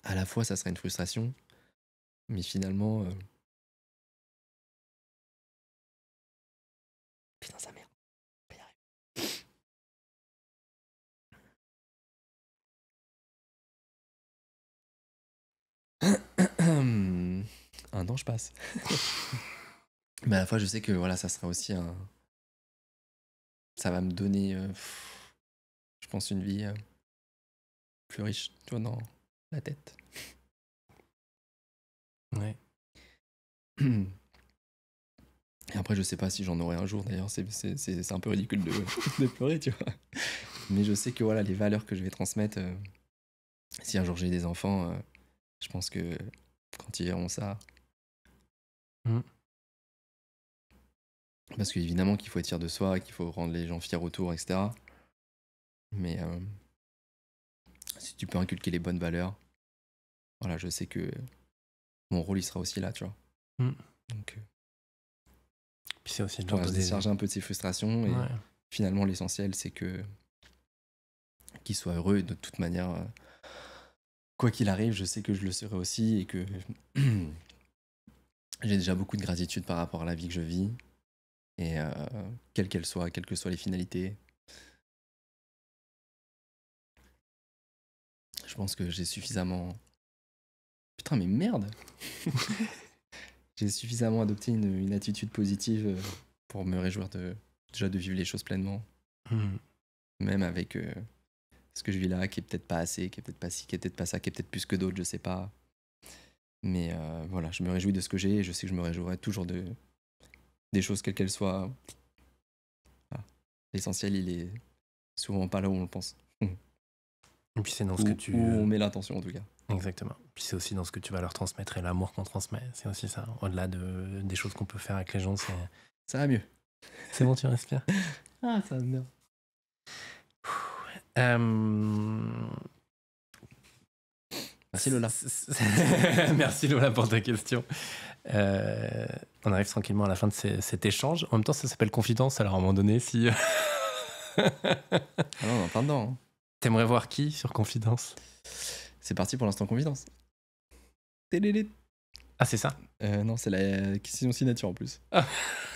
à la fois, ça serait une frustration. Mais finalement... Putain, sa mère. On va y arriver. Un an, je passe. Mais à la fois, je sais que voilà, ça sera aussi un... Ça va me donner, je pense, une vie plus riche, tu vois, dans la tête. Ouais. Et après, je sais pas si j'en aurai un jour, d'ailleurs, c'est un peu ridicule de pleurer, tu vois. Mais je sais que voilà, les valeurs que je vais transmettre, si un jour j'ai des enfants, je pense que quand ils verront ça... Parce qu'évidemment qu'il faut être fier de soi, qu'il faut rendre les gens fiers autour, etc. Mais si tu peux inculquer les bonnes valeurs, voilà, je sais que mon rôle, il sera aussi là, tu vois. Donc, puis c'est aussi le voilà, se décharger un peu de ses frustrations. Et finalement, l'essentiel, c'est que qu'il soit heureux. Et de toute manière, quoi qu'il arrive, je sais que je le serai aussi et que j'ai déjà beaucoup de gratitude par rapport à la vie que je vis. Et quelle qu'elle soit, quelles que soient les finalités, je pense que j'ai suffisamment... Putain, mais merde. J'ai suffisamment adopté une attitude positive pour me réjouir déjà de vivre les choses pleinement. Même avec ce que je vis là, qui est peut-être pas assez, qui est peut-être pas ci, qui est peut-être pas ça, qui est peut-être plus que d'autres, je sais pas. Mais voilà, je me réjouis de ce que j'ai et je sais que je me réjouirai toujours des choses quelles qu'elles soient. Voilà. L'essentiel, il est souvent pas là où on le pense. Et puis c'est dans ce que tu... Où on met l'attention en tout cas. Exactement. Puis c'est aussi dans ce que tu vas leur transmettre et l'amour qu'on transmet. C'est aussi ça. Au-delà des choses qu'on peut faire avec les gens, c'est... Ça va mieux. C'est bon, tu respires. Ah, ça va mieux. Merci Lola. Merci Lola pour ta question. On arrive tranquillement à la fin de cet échange. En même temps, ça s'appelle confidence, alors à un moment donné, si... Ah non, on est en plein dedans. Hein. T'aimerais voir qui sur confidence? C'est parti pour l'instant confidence. Télélit. Ah, c'est ça? Non, c'est la question signature en plus. Ah.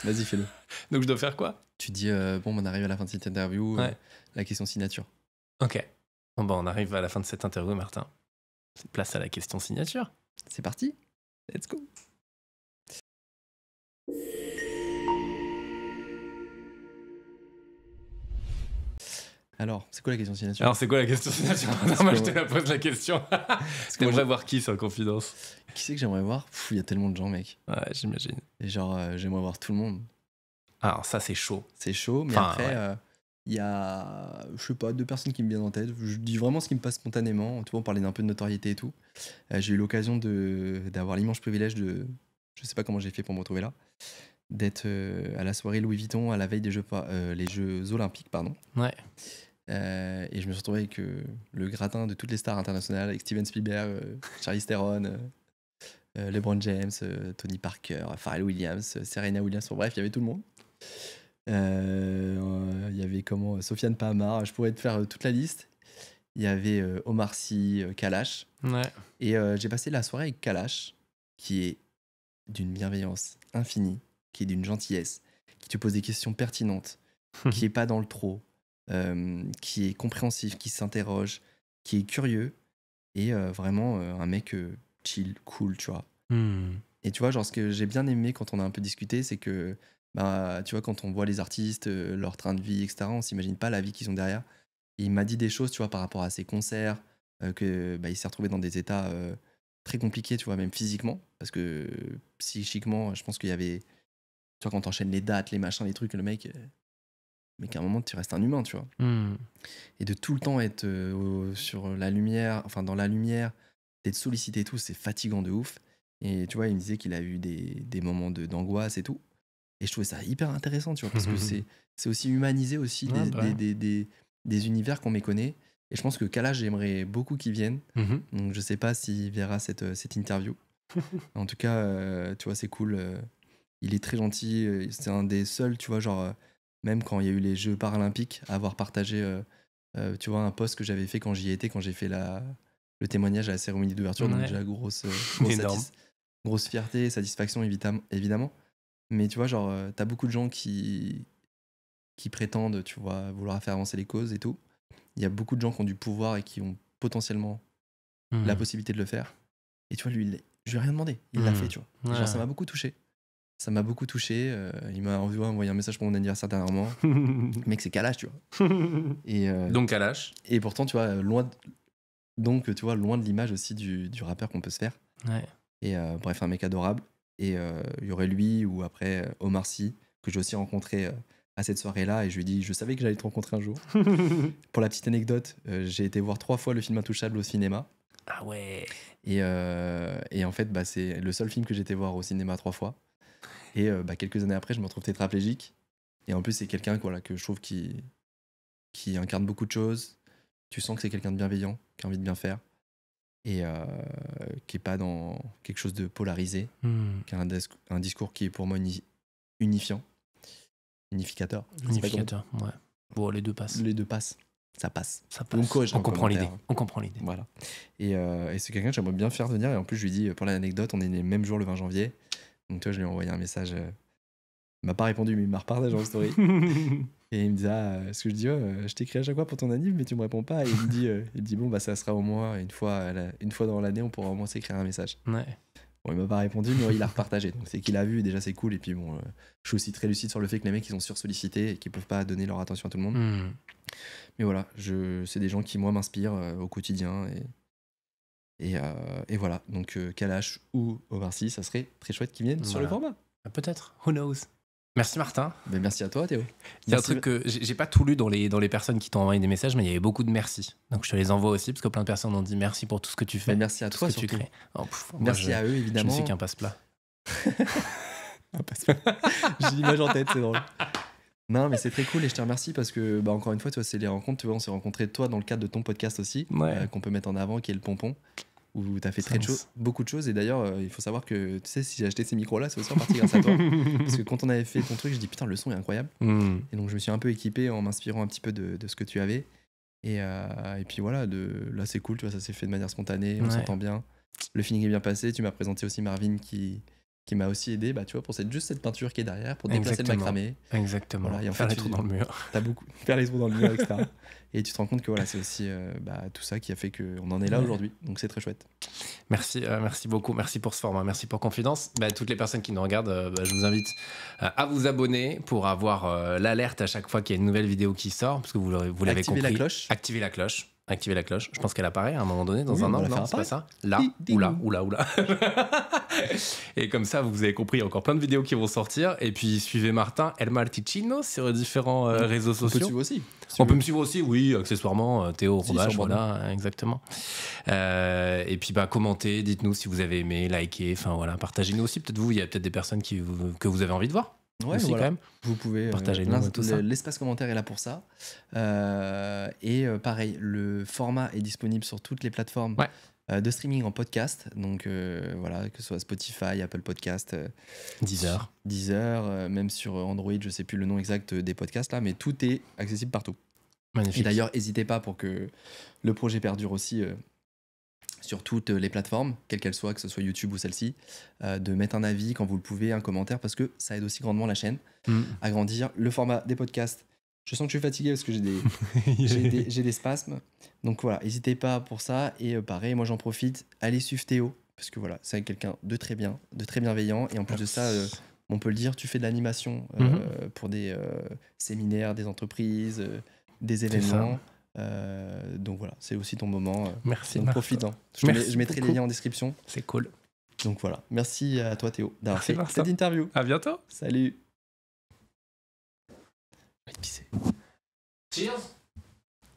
Vas-y, fais-le. Donc je dois faire quoi? Tu dis, bon, on arrive à la fin de cette interview, Ouais. La question signature. Ok. Bon, on arrive à la fin de cette interview, Martin. Place à la question signature. C'est parti. Let's go. Alors, c'est quoi la question signature? Alors, c'est quoi la question signature? Non, moi, je te la pose la question. T'aimerais voir qui sur confidence? Qui c'est que j'aimerais voir? Il y a tellement de gens, mec. Ouais, j'imagine. Et genre, j'aimerais voir tout le monde. Alors, ça, c'est chaud. C'est chaud, mais Enfin, après, ouais. il y a, je sais pas, 2 personnes qui me viennent en tête. Je dis vraiment ce qui me passe spontanément. Tu vois, on parlait d'un peu de notoriété et tout. J'ai eu l'occasion d'avoir l'immense privilège de, je sais pas comment j'ai fait pour me retrouver là, d'être à la soirée Louis Vuitton à la veille des les Jeux Olympiques, pardon. Ouais. Et je me suis retrouvé avec le gratin de toutes les stars internationales, avec Steven Spielberg, Charlize Theron, LeBron James, Tony Parker, Pharrell Williams, Serena Williams. Bref, il y avait tout le monde. Il y avait Sofiane Pamar, je pourrais te faire toute la liste. Il y avait Omar Sy, Kalash. Ouais. Et j'ai passé la soirée avec Kalash, qui est d'une bienveillance infinie, qui est d'une gentillesse, qui te pose des questions pertinentes, qui est pas dans le trop, qui est compréhensif, qui s'interroge, qui est curieux, et vraiment un mec chill, cool, tu vois. Et tu vois, genre, ce que j'ai bien aimé quand on a un peu discuté, c'est que, bah, tu vois, quand on voit les artistes, leur train de vie, etc., on s'imagine pas la vie qu'ils ont derrière. Et il m'a dit des choses, tu vois, par rapport à ses concerts, que bah, il s'est retrouvé dans des états très compliqués, tu vois, même physiquement, parce que psychiquement, je pense qu'il y avait, tu vois, quand t'enchaînes les dates, les machins, les trucs, le mec, mais qu'à un moment, tu restes un humain, tu vois. Et de tout le temps être sur la lumière, enfin, dans la lumière, d'être sollicité et tout, c'est fatigant de ouf. Et tu vois, il me disait qu'il a eu des moments d'angoisse et tout. Et je trouvais ça hyper intéressant, tu vois, parce que c'est aussi humaniser aussi Ouais, bah ouais. des univers qu'on méconnaît. Et je pense que Kalash, j'aimerais beaucoup qu'il vienne. Donc je sais pas s'il verra cette interview. En tout cas, tu vois, c'est cool. Il est très gentil. C'est un des seuls, tu vois, genre, même quand il y a eu les Jeux paralympiques, à avoir partagé, tu vois, un post que j'avais fait quand j'y étais, quand j'ai fait le témoignage à la cérémonie d'ouverture. Donc Ouais. déjà, grosse Énorme. grosse fierté et satisfaction, évidemment. Mais tu vois, genre, t'as beaucoup de gens qui prétendent, tu vois, vouloir faire avancer les causes et tout. Il y a beaucoup de gens qui ont du pouvoir et qui ont potentiellement la possibilité de le faire. Et tu vois, lui, je lui ai rien demandé. Il l'a fait, tu vois. Et genre, ça m'a beaucoup touché. Ça m'a beaucoup touché. Il m'a envoyé un message pour mon anniversaire dernièrement. Le mec, c'est Kalash, tu vois. Et, Donc Kalash. et pourtant, tu vois, loin de l'image aussi du rappeur qu'on peut se faire. Ouais. Et bref, un mec adorable. Et il y aurait lui ou après Omar Sy, que j'ai aussi rencontré à cette soirée-là. Et je lui ai dit, je savais que j'allais te rencontrer un jour. Pour la petite anecdote, j'ai été voir 3 fois le film Intouchable au cinéma. Ah ouais. Et en fait, bah, c'est le seul film que j'ai été voir au cinéma 3 fois. Et bah, quelques années après, je me retrouve tétraplégique. Et en plus, c'est quelqu'un voilà, que je trouve qui incarne beaucoup de choses. Tu sens que c'est quelqu'un de bienveillant, qui a envie de bien faire. Et qui est pas dans quelque chose de polarisé, qui a un discours qui est pour moi unificateur. Unificateur, ouais. Bon, les deux passent. Les deux passent. Ça passe. Ça passe. On comprend l'idée. On comprend l'idée. Voilà. Et c'est quelqu'un que j'aimerais bien faire venir. Et en plus, je lui dis, pour l'anecdote, on est né le même jour, le 20 janvier. Donc, toi, je lui ai envoyé un message. Il m'a pas répondu, mais il m'a repartagé en story. Et il me dit, ce que je dis, je t'écris à chaque fois pour ton anniv, mais tu me réponds pas. Et il me dit, bon, bah, ça sera au moins une fois dans l'année, on pourra au moins s'écrire un message. Ouais. Bon, il m'a pas répondu, mais il a repartagé. Donc, c'est qu'il a vu, et déjà, c'est cool. Et puis, bon, je suis aussi très lucide sur le fait que les mecs, ils sont sursollicités et qu'ils peuvent pas donner leur attention à tout le monde. Mais voilà, c'est des gens qui, moi, m'inspirent au quotidien. Et voilà, donc Kalash ou Omar Sy, ça serait très chouette qu'ils viennent sur le format. Peut-être, who knows. Merci Martin. Ben, merci à toi Théo. Il y a un truc que j'ai pas tout lu dans les personnes qui t'ont envoyé des messages, mais il y avait beaucoup de merci. Donc je te les envoie aussi parce que plein de personnes ont dit merci pour tout ce que tu fais. Ben, merci à toi ce que surtout. Tu crées. Merci à eux évidemment. Je ne suis qu'un passe-plat. Un passe-plat. J'ai l'image en tête, c'est drôle. Non mais c'est très cool et je te remercie parce que bah, encore une fois, tu vois, c'est les rencontres. Tu vois, on s'est rencontrés toi dans le cadre de ton podcast aussi, qu'on peut mettre en avant, qui est le Pompon. où tu as fait beaucoup de choses. Et d'ailleurs, il faut savoir que, tu sais, si j'ai acheté ces micros-là, c'est aussi en partie grâce à toi. Parce que quand on avait fait ton truc, je dis putain, le son est incroyable. Et donc, je me suis un peu équipé en m'inspirant un petit peu de ce que tu avais. Et puis voilà, là, c'est cool, tu vois, ça s'est fait de manière spontanée, on s'entend bien. Le feeling est bien passé. Tu m'as présenté aussi Marvin qui m'a aussi aidé, bah, tu vois, pour juste cette peinture qui est derrière, pour déplacer le macramé. Exactement. Voilà, et en faire fait, les trous dans le mur. T'as beaucoup faire les trous dans le mur, etc. Et tu te rends compte que voilà, c'est aussi tout ça qui a fait qu'on en est là aujourd'hui. Donc c'est très chouette. Merci beaucoup. Merci pour ce format. Merci pour Confidence. Toutes les personnes qui nous regardent, je vous invite à vous abonner pour avoir l'alerte à chaque fois qu'il y a une nouvelle vidéo qui sort, parce que vous l'avez compris. Activez la cloche. Activez la cloche. Je pense qu'elle apparaît à un moment donné dans un an. Non, c'est pas ça. Là, oula. Et comme ça, vous avez compris, encore plein de vidéos qui vont sortir. Et puis suivez Martin El Marticino sur différents réseaux sociaux. On peut me suivre aussi. On peut me suivre aussi, oui, accessoirement, Théo Rodage, voilà, exactement. Et puis commentez, dites-nous si vous avez aimé, likez, enfin voilà, partagez-nous aussi. Peut-être il y a peut-être des personnes que vous avez envie de voir. Ouais, aussi, voilà. quand même. Vous pouvez partager tout ça. L'espace commentaire est là pour ça. Pareil, le format est disponible sur toutes les plateformes de streaming en podcast. Donc voilà, que ce soit Spotify, Apple Podcast, Deezer, même sur Android, je sais plus le nom exact des podcasts là, mais tout est accessible partout. Magnifique. Et d'ailleurs, n'hésitez pas pour que le projet perdure aussi sur toutes les plateformes, quelles qu'elles soient, que ce soit YouTube ou celle-ci, de mettre un avis quand vous le pouvez, un commentaire, parce que ça aide aussi grandement la chaîne à grandir. Le format des podcasts, je sens que je suis fatigué parce que j'ai des spasmes. Donc voilà, n'hésitez pas pour ça. Et pareil, moi j'en profite, allez suivre Théo, parce que voilà, c'est quelqu'un de très bienveillant. Et en plus de ça, on peut le dire, tu fais de l'animation pour des séminaires, des entreprises, des événements. Donc voilà, c'est aussi ton moment. Merci. Donc profite-en. Je mettrai les liens en description. C'est cool. Donc voilà, merci à toi Théo d'avoir fait cette interview. À bientôt. Salut. Je vais te pisser. Cheers.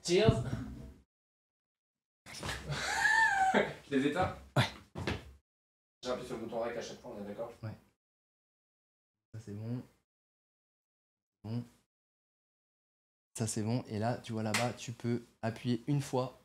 Je les éteins. Ouais. J'appuie sur le bouton REC à chaque fois, on est d'accord? Ouais. Ça c'est bon. Ça c'est bon. Et là, tu vois là-bas, tu peux appuyer une fois